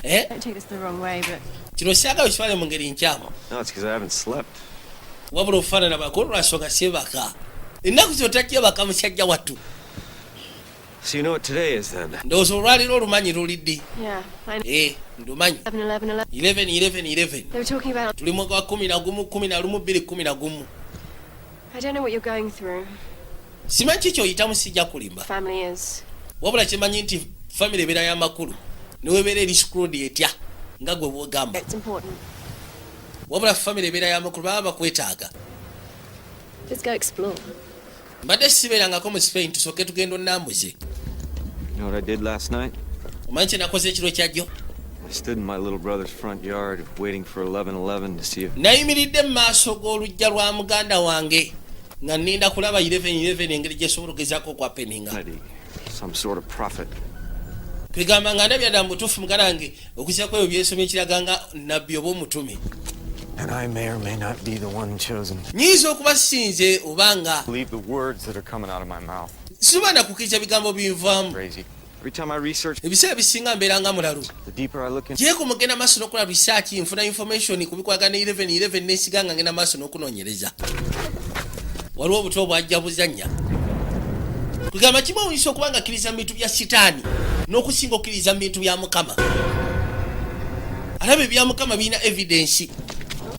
Eh? Don't take this the wrong way, but Kino siagala kitwale mu ngeri nkyamu. No, it's because I haven't slept. Wabula ofaanana bakulu lwasonga siebaka. Ennaku zotajja baka musajja wattu. So you know what today is then? Ndowooza olwaliro olumanyi luliddi. yeah, I know. Ndumanyi. 11. They were talking about. Tuli mu gwa 11, 2011. I don't know what you're going through. Simanyi ki kyoyitamu sijja kulimba. Family is. Wabula kimanyi nti famire ebeera y'amakulu newebeera eri screwed etya nga gwe bwogamba. It's important. Wabula famire ebeera y'amakulu baba bakwetaaga. Just go explore. Mbadde sibeerangako mu Spain tusooke tugenda onnambuze. You know what I did last night? Omanyi kye nakoze ekiro kyajjo? I stood in my little brother's front yard waiting for 11:11 to see if... Nayimiridde mu maaso g'olujja lwa muganda wange nga nninda kulaba 11 engeri gyesobola ogezaako okwapeninga. Some sort of prophet. Kwegamba nga ndabya ddala mu butuufu muganda wange okusinziira ku ebyo byensomye ekiraga nga nabbi oba omutume. And I may or may not be the one chosen. Nyinza okuba sinze obanga Believe the words that are coming out of my mouth. siba nakukkiriza bigambo binvaamu. Crazy. Every time I research, ebiseera bisinga mbeera nga mulalu. the deeper I look into... Jeeko mugenda maaso n'okola research nfuna information ku bikwagana 11 n'esiga nga ngenda maaso n'okunoonyereza. Waliwo obuto bwajja buzannya. Kugamba kimu oyinza okuba nga akkiriza mu bintu bya sitaani n'okusinga okkiriza mu bintu bya Mukama. Alaba ebya Mukama birina evidence.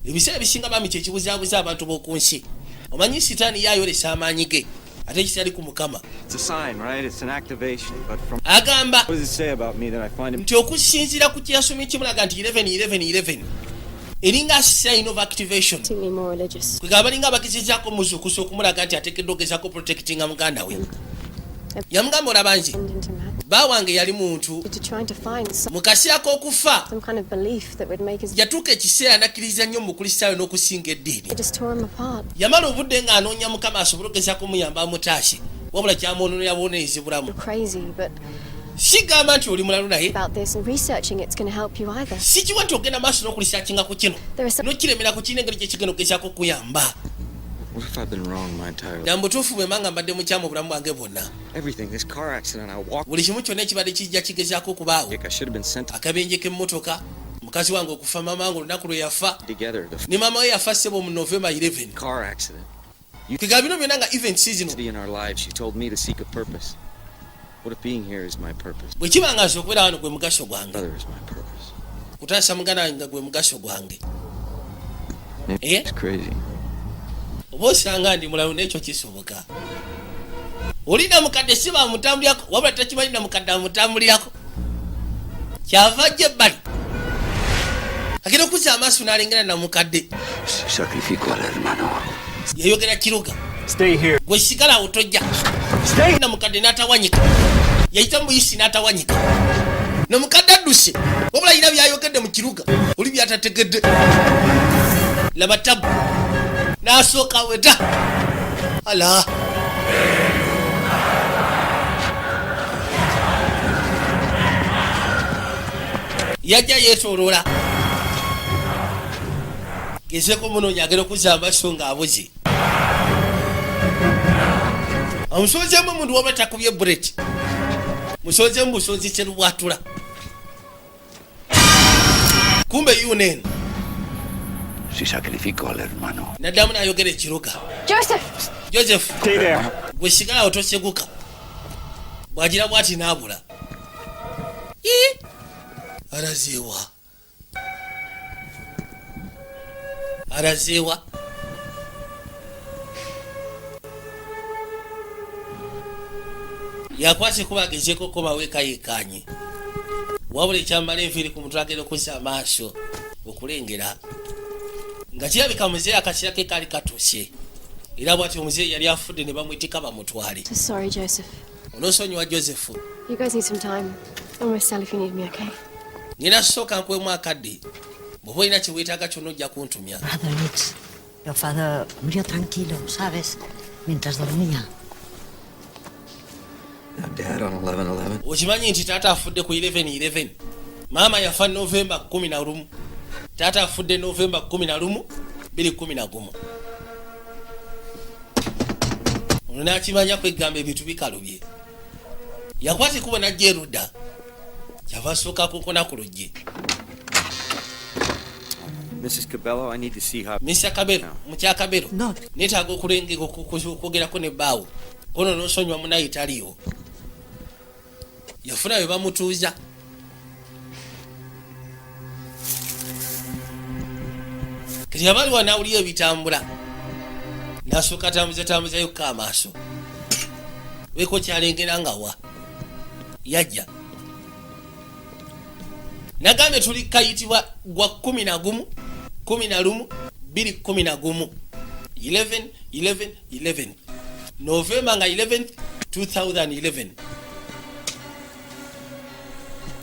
Ebiseera bisinga bami kyekibuzaabuza abantu b'oku nsi. Omanyi sitaani yaayolesa amaanyi ge ate kitali ku Mukama. It's a sign, right? It's an activation. But from... Agamba What does it say about me that I find him... nti okusinziira ku kyeyasomye kimulaga nti 11 eringa sign of activation. To me more religious. Kwegamba balinga abagezezaako muzuukusa okumulaga nti ateekeddwa ogezaako protectinga muganda we. Yamugamba olaba nze bba wange yali muntu mu kaseera k'okufa yatuuka ekiseera nakkiriza nnyo mu bukristaayo n'okusinga eddiini. Yamala obudde ng'anoonya Mukama asobole ogezaako omuyamba amutaase wabula kyamwononera bwonerezi bulamu. Sigamba nti oli mulalu naye sikiwa nti ogenda maaso n'okulisaakinga ku kino n'okiremera ku kirina engeri gyekigenda ogezaako okuyamba. What if I've been wrong my entire life? Nambutuufu bwe manga mbadde mukyamu obulamu bwange bwonna. Everything, this car accident, I walked... Buli kimu kyonna ekibadde kijja kigezaako okubaawo. I should have been sent akabenje k'emmotoka mukazi wange okufa mama wange olunaku lwe yafa together. Ne mama we yafa ssebo mu November 11. Car accident. Kigaba bino byonna nga event season. In our lives, she told me to seek a purpose. What if being here is my purpose? Bwe kiba nga nze okubeera wano gwe mugaso gwange. Brother is my purpose. kutaasa muganda nga gwe mugaso gwange. It's crazy. Oba osanga ndi mulalu n'ekyo kisoboka. Olina mukadde si bamutambulirako wabula takimanyi na mukadde amutambulirako. Kyava ajja ebbali. Agenda okuzza amaaso n'alengera na mukadde. Sacrifico al hermano. Yayogera kiruga. Stay here. Gwe sigala awo tojja. Stay. Na mukadde n'atawanyika. Yayita muyisi n'atawanyika. Na mukadde adduse. Wabula yina byayogedde mu kiruga. Oli byatategedde. Laba tabu. N'asooka weta. Ala. Yajja yeetooloola. Gezeeko munoonya agenda okuzza amaaso ng'abuze. Omusozeemu omuntu waba takubye buleti. Musozeemu busozi kyerubwatula. Kumbe yuneeno. Si sacrifico al hermano. Naddamu n'ayogera ekiruga. Joseph. Stay there. Gwe sigala otoseguka. Bw'agira bw'ati n'abula. Arazeewa. Arazeewa. Yakwase kuba agezeeko okkomawo eka yeekaanye. Wabula ekyambala enviiri ku mutwe agenda okuzza amaaso okulengera. Nga kirabika muzeeyi akaseera ke kaali katuuse. Era bw'ati omuzeeyi yali afudde ne bamwitika bamutwale. Sorry, Joseph. Onoosonyiwa Joseph. You guys need some time. Almost tell if you need me, okay? Nina sooka nkwemu akadde. Bw'oba olina kye weetaaga kyonna ojja kuntumya. Brother Nix, your father murió tranquilo, ¿sabes? Mientras dormía. Dad on 11/11. Okimanyi nti taata afudde ku 11/11. Maama yafa Novemba 11. Taata afudde Novemba 11, 2011. Ono n'akimanya kwegamba ebintu bikalubye. Yakwata ekkubo n'ajja erudda. Kyava asooka kukona ku luggi. Mrs. Cabello, I need to see her. Mr. Cabello, mukya Cabello. Neetaaga okulengera okwogerako ne bbaawo. Ono n'osonyiwa munaye taliyo. Yafuna bwe bamutuuza. Kati yabaliwa n'awulira ebitambula. N'asooka tambuza yokka amaaso. Weeko kyalengera nga wa. Yajja. Nagambe tuli kayitibwa gwa 11, 11, 2011. 11. November nga 11th, 2011.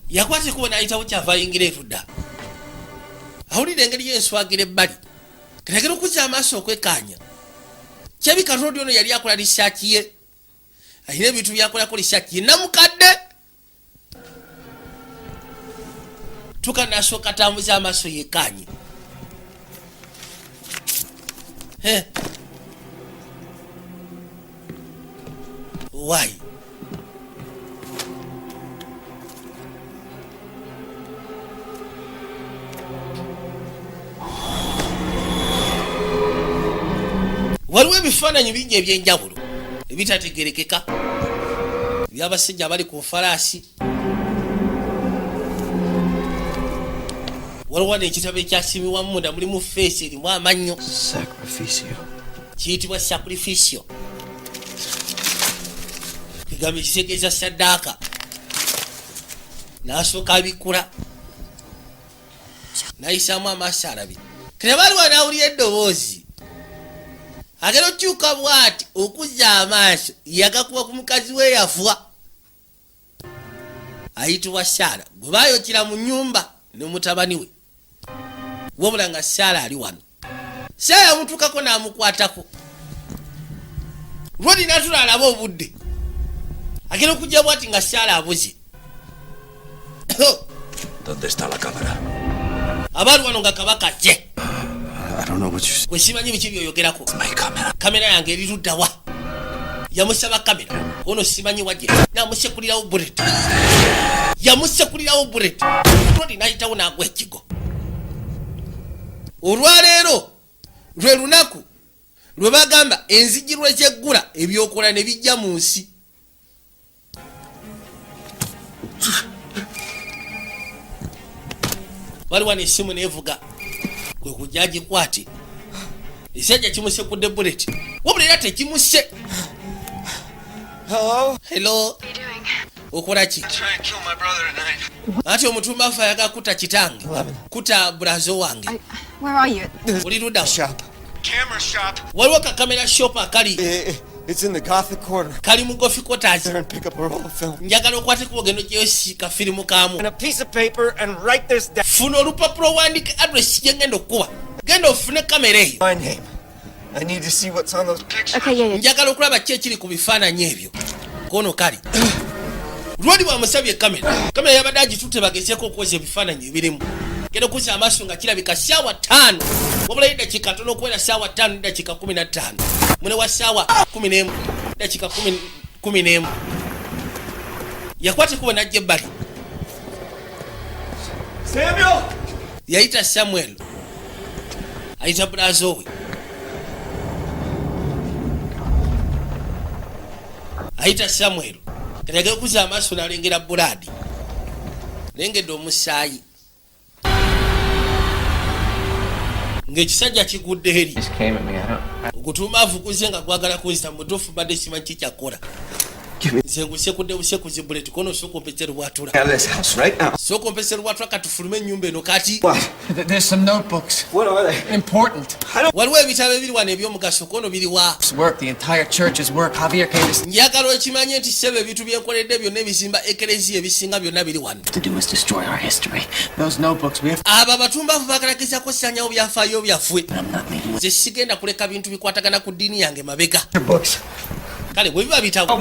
Yakwase kuba n'ayitawo kyava ayingira erudda. Awulira engeri y'enswagira ebbali. Katagera okuzza amaaso okwekaanya. Kyabika Rodi ono yali akola risaaki ye. Ayina ebintu byakolako risaaki ye. Namukadde. Tuka n'asooka atambuza amaaso yeekaanye. Why? Waliwo ebifaananyi bingi ebyenjawulo ebitategerekeka by'abasajja bali ku nfalaasi. Waliwo n'ekitabo ekyasimibwa munda mulimu feesi erimu amannyo. Sacrificio. Kiyitibwa sacrificio. Kigamba ekitegeeza ssaddaaka. N'asooka abikkula. N'ayisaamu amaaso alabe. Kale baliwo n'awulira eddoboozi. Agera okyuka bw'ati okuzza amaaso yagakuba ku mukazi we yafa. Ayitibwa Saara. Gwe baayokera mu nnyumba ne mutabani we. Wabula nga Saara ali wano. Saara yamutuukako n'amukwatako. Rodi n'atula alaba obudde. Agera okujja bw'ati nga Saara abuze. ¿Dónde está la cámara? Abaali wano nga kabaka je. I don't know what you're saying. Gwe simanyi biki byoyogerako. My camera. Kamera yange erirudda wa? Yamusaba kamera. Ono simanyi wajje. Namusekulirawo bullet. Yamusekulirawo bullet. Rodi n'ayitawo n'agwa ekigo. Olwaleero lwe lunaku lwe bagamba enzigi lwe kyeggula ebyokola ne bijja mu nsi. waliwo n'essimu neevuga kwe kujja agikwate esajja kimuse kudde bullet wabula era tekimuse. Hello. Okola ki? Ati omutumba afa ayaga kuta kitange kuta brazo wange. Where are you? Oli ludda Shop. Camera shop. waliwo ka camera shop akali It's in the Gothic quarter. kali mu Gothic quarters. There and pick up a roll of film. Njagala okwate ku ogendo gyosika firimu kamu And a piece of paper and write this down. funa olupapulo wandike address gye ngenda okukuba genda ofune kamera eyo. My name. I need to see what's on those pictures. Okay, yeah. njagala okulaba ki ekiri ku bifaananyi ebyo kono kali lwali bwamusabye kamera yabadde agitutte bagezeeko okukoza ebifaananyi ebirimu genda okuza amaaso nga kirabika ssaawa 5 wabulayo eddakiika ntono okuwera ssaawa 5 n'eddakiika 15 mune wa ssaawa 11 eddakiika 11 yakwata kuba najja ebbali Samuel! yayita Samuel ayita bulazo we ayita Samuel kati agenda okuza amaaso n'alengera buladi lengedde omusaayi ng'ekisajja kigudde eri ogutuuma avuguze nga gwagala kunzita mutuufu badde simanyi kikyakola nze nguse kudde busekuzi buleti kono sooka ompese lubwatula sooka ompese lubwatula katufulume ennyumba eno kati There's some notebooks. What are they? Important. waliwo ebitabo ebiri wano eby'omugaso kono biriwa Work, the entire church's work. Javier came to njagala okimanye nti ssebo ebintu byenkoledde byonna ebizimba ekereziya ebisinga byonna biri wano do is destroy our history. Those notebooks, we have abo abatumbavu bagalagizako ssanyawo byafaayo byaffe nze sigenda kuleka bintu bikwatagana ku ddiini yange mabega books. kale bwe biba bitabo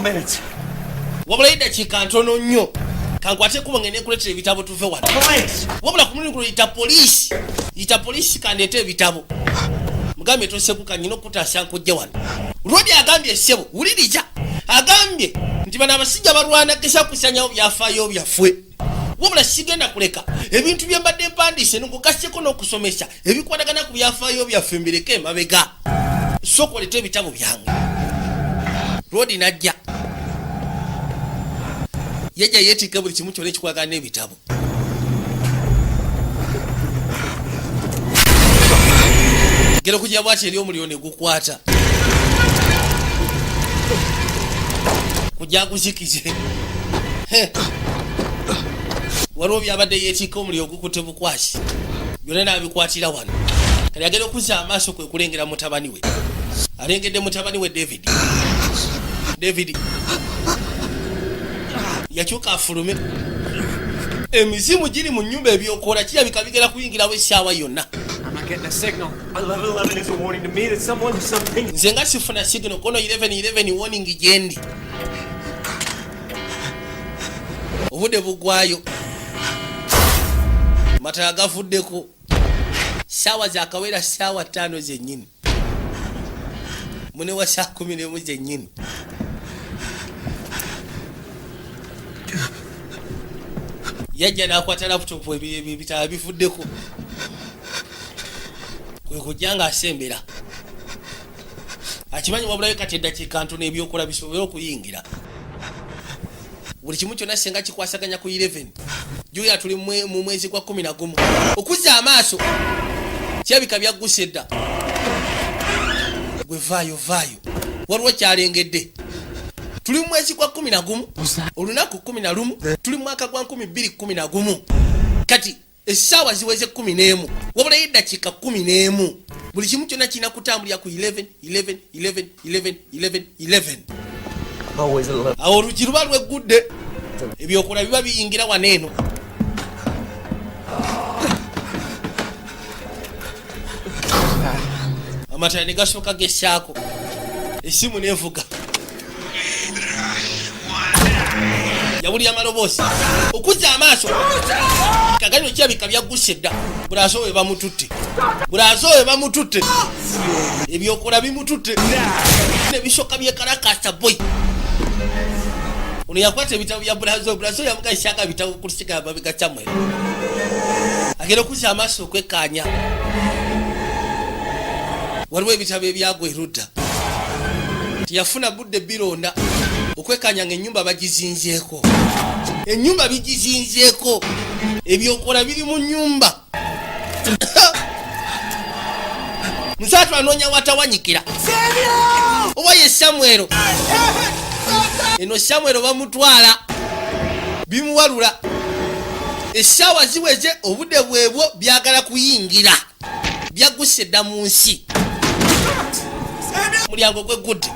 wabula eddakiika ntono nnyo kankwate kuba ngende kuleetera ebitabo tuve wano wabula ku mulimu yita poliisi kandeeta ebitabo mugambye toseku kanyina okutaasa nkujja wano lwodi agambye essebo wuliriza agambye nti bano abasijja balwanagisa kusanyawo byafaayo byaffe wabula sigenda kuleka ebintu bye mbadde mpandiise nkugasseko n'okusomesa ebikwatagana ku byafaayo byaffe mbireke emabega sooka oleeta ebitabo byange lwodi najja yajja yeetika buli kimu kyona ekikwagana n'ebitabo gera okujja bwati eri omuliro ne gukwata kujja guzikize waliwo byabadde yeetika omuliro gukutte bukwasi byonna n'abikwatira wano kali agenda okuzza amaaso kwe kulengera mutabani we alengedde mutabani we David yakyuka afulume emizimu giri mu nnyumba ebyokola kirabika bigera kuyingirawo essaawa yonna nze nga sifuna signal kono 11 warning gyendi obudde bugwayo matala gavuddeko ssaawa zakawera ssaawa 5 zennyini mune wa saa 11 zennyini yajja n'akwata laputopu ebitala bivuddeko kwe kujja nga asembera akimanyi wabulayo kati eddakiika ntono ebyokola bisobole okuyingira buli kimu kyonna senga kikwasaganya ku 11 juya tuli mu mwezi gwa 11 okuzza amaaso kirabika byagguse edda gwe vaayo waliwo kyalengedde tuli mu mwezi gwa 11 olunaku 11 tuli mu mwaka gwa 2011 kati essaawa ziweze 11 wabula eddakiika 11 buli kimu kyonna kirina kutambulira ku 11 awo olugi luba lweggudde ebyokola biba biyingira waneeno amatala ne gasooka gessaako essimu neevuga yawulira amaloboozi okuzza amaaso kagalino kirabika byagguse dda bulazo we bamututte ebyokola bimututte nebisooka byekalakasa boy ono yakwata ebitabo bya bulazo yamugaisanga bitabo kulusika mabega Samuel agenda okuzza amaaso okwekkaanya waliwo ebitabo ebyagwa erudda tiyafuna budde bironda okwekkaanya ng'ennyumba bagizinzeeko ennyumba bigizinzeeko ebyokola biri mu nnyumba. Musatu anoonya watawanyikira oba ye Samwero. Eno Samwero bamutwala bimuwalula. Essaawa ziweze obudde bwebwo byagala kuyingira byagguse dda mu nsi. Mulyango gwe gudde.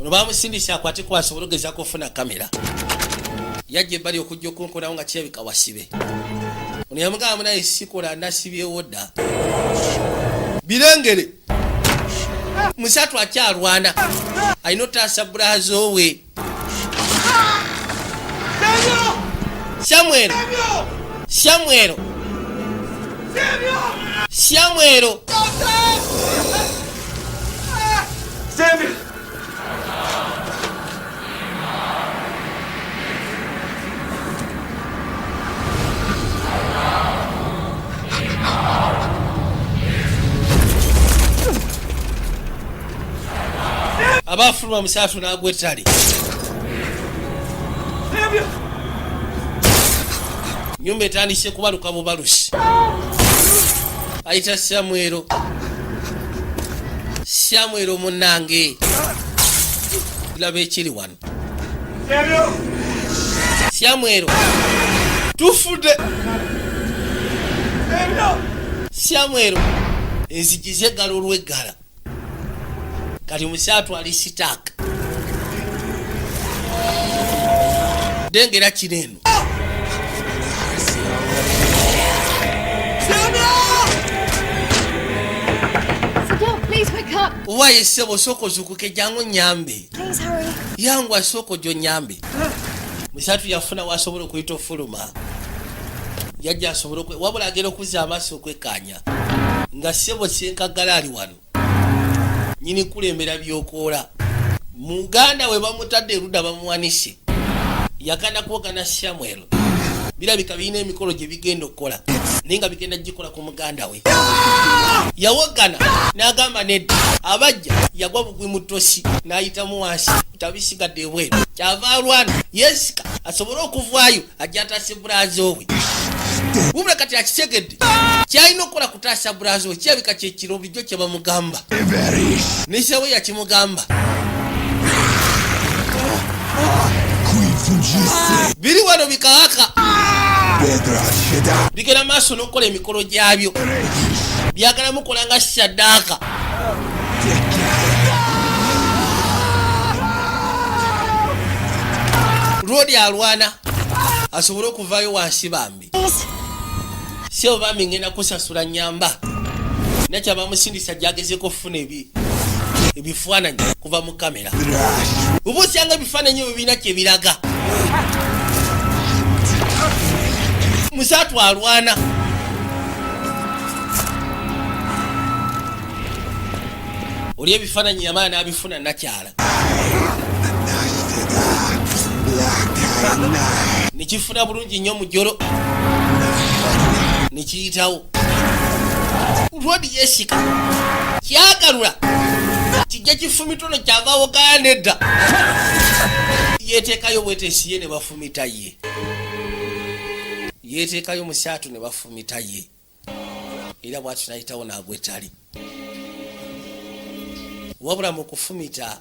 Ono bamusindisa akwate kwasobola ogezaako okufuna kamera. Yajja ebbali okujja okunkonawo nga kirabika wasibe. Ono yamugamba munaye sikola nasibyewo dda. Birengere. Musatu akyalwana. Alina otaasa bulazo we. Samwero. Samwero. Samwero. Samuel. Abafuluma musatu n'agwa ettale. Nyumba etandise kubaluka bubalusi. Ayita Samwero. Samwero munnange. Laba ekiri wano. Samwero. Tufudde. Samwero. Enzigi zeggala olw'eggala. Kati musatu ali sitaaka. Dengera kireno. Uwaye sebo soko zukuke jango nyambe. Please hurry. Yangu soko jo nyambe. Musatu yafuna wasobola okuyita ofuluma. Yajja asobola okwe wabula agera okuza amaaso okwekanya. Nga sebo senkagala ali wano. Nyini kulembera byokoola. Muganda we bamutadde eruda bamuwanise. Yakanda kuwogana Samwero. Birabika birina emikolo gye bigenda okukola. Naye nga bigenda gikola ku muganda we. Yawogana n'agamba nedda. Abajja yagwa bugwi mu ttosi n'ayitamu wansi. Tabisigadde ebweru. Kyava alwana yesika asobole okuvaayo ajja ataase bulazo we. Wubula kati akitegedde. Kyalina okukola kutaasa bulazo we. Kirabika kyekiro bulijjo kye bamugamba. Nesawe yakimugamba. Biri wano bikawaka. Bigenda maaso n'okukola emikolo gyabyo. Byagala mukola nga saddaaka. Lwodi alwana asobole okuvaayo wansi bambi. Sebo bambi ngenda kusasula nyamba. Nakya bamusindisa gyagezeko okufuna ebifaananyi kuva mu kamera. Oba osanga ebifaananyi ebyo birina kye biraga. Musatu alwana. Oli ebifaananyi yamala n'abifuna nakyala. Nekifuna bulungi nnyo mu jjolo. Nekiyitawo. Lwodi yesika. Kyagalula. Kijja kifumitono kyavaawo gaya nedda. Yeteekayo bwetesi ye ne bafumita ye. Yeteekayo musatu ne bafumita ye. Era bw'atyo n'ayitawo n'agwa ettale. Wabula mu kufumita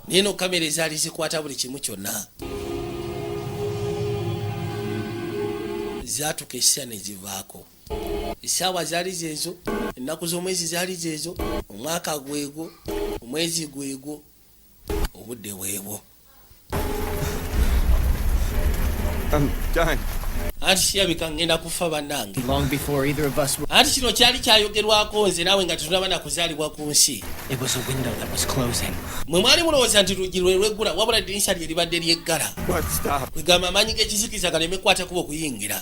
nino kamera ezaali zikwata buli kimu kyonna zatukesya ne zivaako. Essaawa zaali zeezo, ennaku z'omwezi zaali zeezo, omwaka gwego, omwezi gwego, obudde bwebwo. I'm done. Anti kirabika ngenda kufa bannange. Anti kino kyali kyayogerwako nze naawe nga tetunaba na kuzaalibwa ku nsi. Mwe mwali mulowooza nti luggi lwe lweggula wabula eddirisha lye libadde lyeggala. Kwegamba amaanyi g'ekizikiza galeme kukwata kuba okuyingira.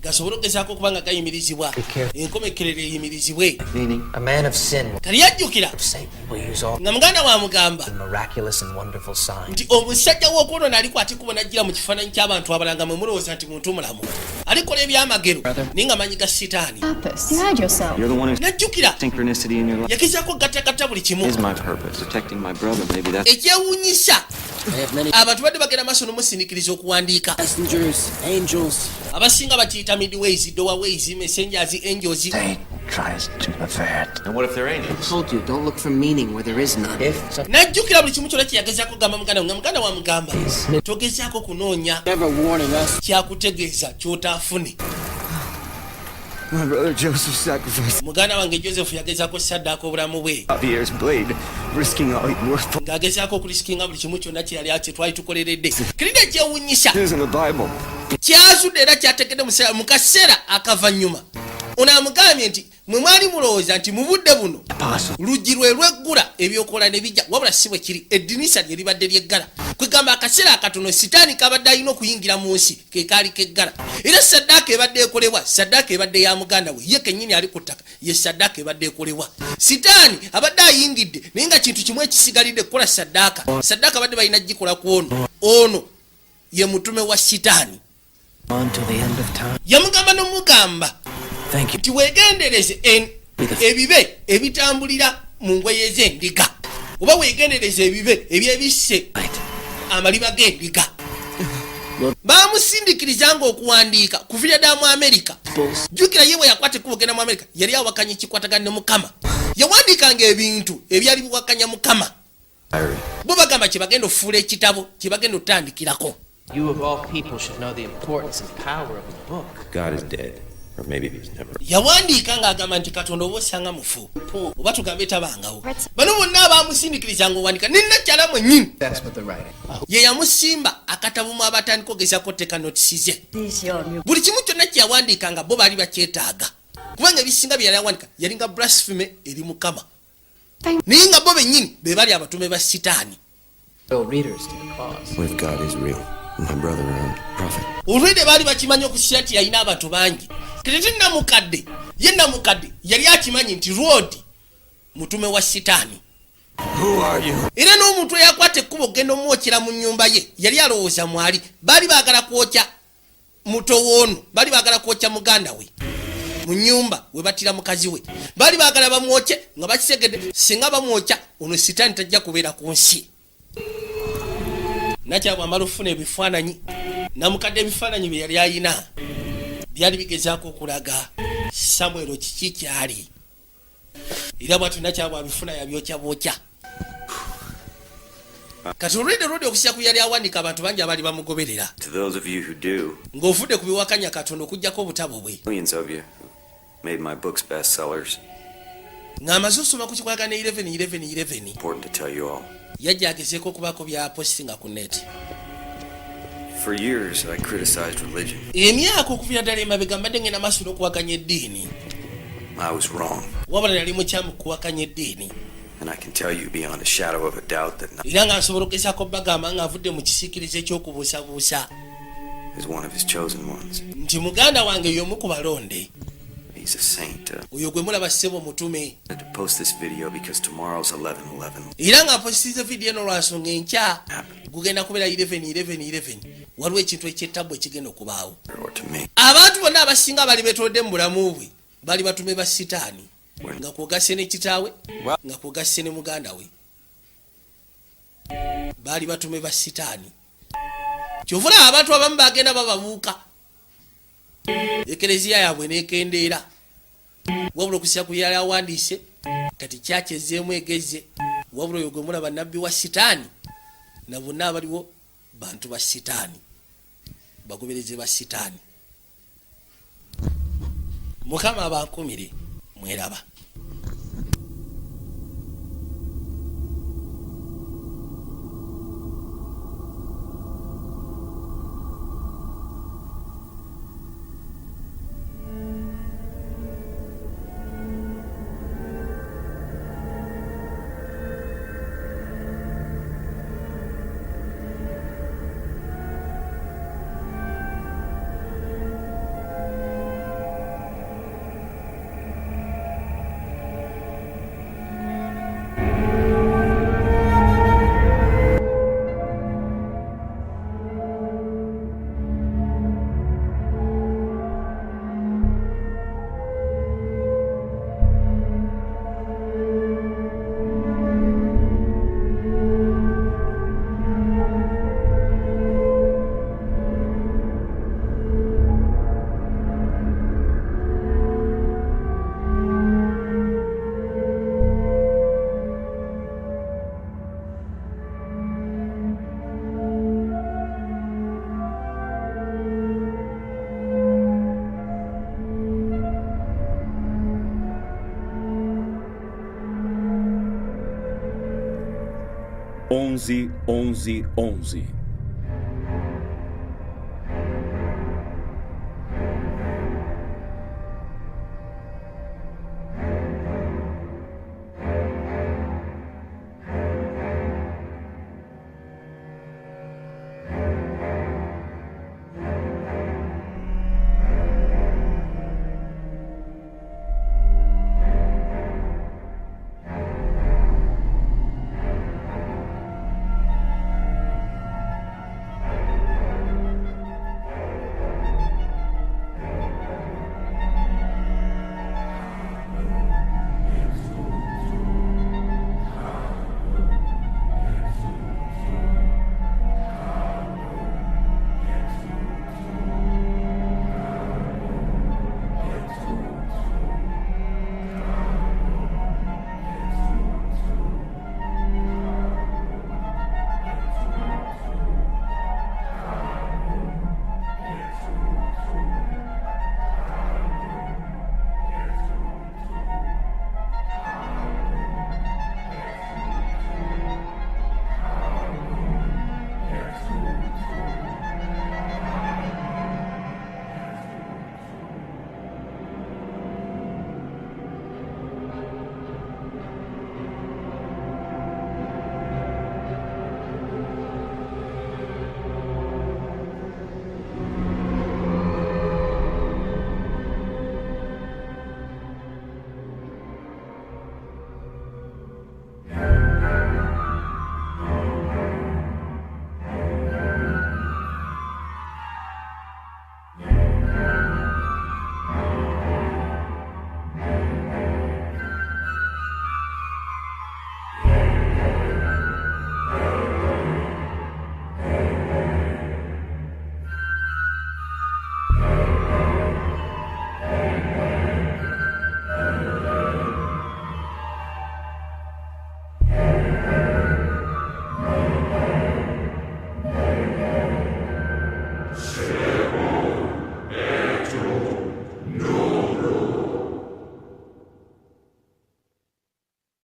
gasobole okugezaako okubanga gayimirizibwa enkomekerero eyimirizibwe. A man of sin kali yajjukira will use all nga muganda wamugamba miraculous and wonderful signs. nti omusajja w'okwono naliko ate kubona jjira mu kifaananyi ky'abantu abalanga mwe mulowooza nti muntu mulamu alikola ebyamagero naye nga manyi ga sitaani. Najjukira yagezaako gattagatta buli kimu ekyewuunyisa abantu badde bagenda maaso n'omusindiikiriza okuwandiika. Abasinga bakiyita midways, doorways, messengers, angels. And what if they're angels? I told you, don't look for meaning where there is none. Najjukira buli kimu kyonna kyeyagezaako kugamba muganda nga muganda wa mugamba togezaako kunoonya kyakutegeeza ky'otaafune. My brother Joseph sacrificed muganda wange Joseph yagezaako saddaaka obulamu bwe Javier's blade, risking all he'd worth for. ng'agezaako okulisikinga buli kimu kyonna kye twali tukoleredde. Kirina ekyewuunyisa It isn't the Bible. kyazudde era kyategedde mu kaseera akavannyuma ono amugambye nti mwe mwali mulowooza nti mu budde buno luggi lwe lweggula ebyokola ne bijja wabula si bwe kiri eddinisa lye libadde lyeggala kwegamba akaseera akatono sitaani kabadde alina okuyingira mu nsi ke kaali keggala era saddaaka ebadde ekolebwa saddaaka ebadde ya muganda we ye kennyini ali ku ttaka ye saddaaka ebadde ekolebwa sitaani abadde ayingidde naye nga kintu kimu ekisigalidde kukola saddaaka abadde balina gikola ku ono ye mutume wa sitaani yamugamba n'omugamba nti weegendereze ebibe ebitambulira mu ngoye z'endiga oba weegendereze ebibe ebyebisse amaliba g'endiga. Baamusindikirizanga okuwandiika kuviira ddala mu Amerika. Jjukira ye bwe yakwata ekkubo genda mu Amerika yali awakanya ekikwatagana ne Mukama. Yawandiikanga ebintu ebyali biwakanya Mukama. Bo bagamba kye bagenda okufuula ekitabo kye bagenda okutandikirako. You of all people should know the importance and power of a book. God is dead. Or maybe he was never. Yawandiika ng'agamba nti Katonda oba osanga mufu oba tugambe tabangawo. Bano bonna abaamusindikirizanga owandiika nennakyala mwennyini ye yamusimba akatabo mu abatandika ogezaako teeka notisi ze. Buli kimu kyonna kye yawandiikanga bo baali bakyetaaga kubanga ebisinga bye yali awandiika yalinga blasphemy eri Mukama naye nga bo bennyini be bali abatume ba sitaani. What if God is real? My brother prophet. Olwedde baali bakimanyi okusira nti yalina abantu bangi kete namukadde ye namukadde yali akimanyi nti Lord mutume wa sitaani. Era n'omuntu eyakwata ekkubo genda omwokyera mu nnyumba ye yali alowooza mwali baali baagala kwokya muto w'ono baali baagala kwokya muganda we mu nnyumba we battira mukazi we baali baagala bamwokye nga bakisegedde singa bamwokya ono sitaani tajja kubeera ku nsi. Nakyabwe amala okufuna ebifaananyi namukadde ebifaananyi bye yali ayina byali bigezaako okulaga Samwero kiki kyali era bwatu nakyabwe abifuna yabyokya bwokya. Kati olwedde okusya ku yali awandiika abantu bangi abaali bamugoberera. To those of you who do, ng'ofudde ku biwakanya Katonda okugyako obutabo bwe. Millions of you made my books bestsellers. Ng'amaze osoma ku kikwagana 11. Important to tell you all. Yajja agezeeko okubaako byapostinga ku net. For years I criticized religion. Emyaka okuviira ddala emabega mbadde ngenda maaso n'okuwakanya eddiini. I was wrong. Wabula nali mukyamu kuwakanya eddiini. And I can tell you beyond a shadow of a doubt that era nga nsobola okugezaako bagamba ng'avudde mu kisiikirizo eky'okubuusabuusa is one of his chosen ones. nti muganda wange y'omu ku balonde. He's a saint. Oyo gwe mulaba ssebo mutume. I had to post this video because tomorrow's 11/11. Era ng'apositiza vidiyo eno lwansonga enkya gugenda kubeera 11/11. Waliwo ekintu ekyettabwa ekigenda okubaawo. Abantu bonna abasinga bali betolodde mu bulamu bwe bali batume ba sitaani nga kwogase ne kitaawe nga kwogase ne muganda we bali batume ba sitaani. Kyovula abantu abamu bagenda bababuuka ekereziya yaabwe nekendeera wabula okusira ku yali awandiise kati kyakyezeemu egezze wabula oyo gwe mulaba nabbi wa sitaani na bonna abaliwo bantu ba sitaani bagobereze ba sitaani. Mukama abankumire mweraba. 11 11 11.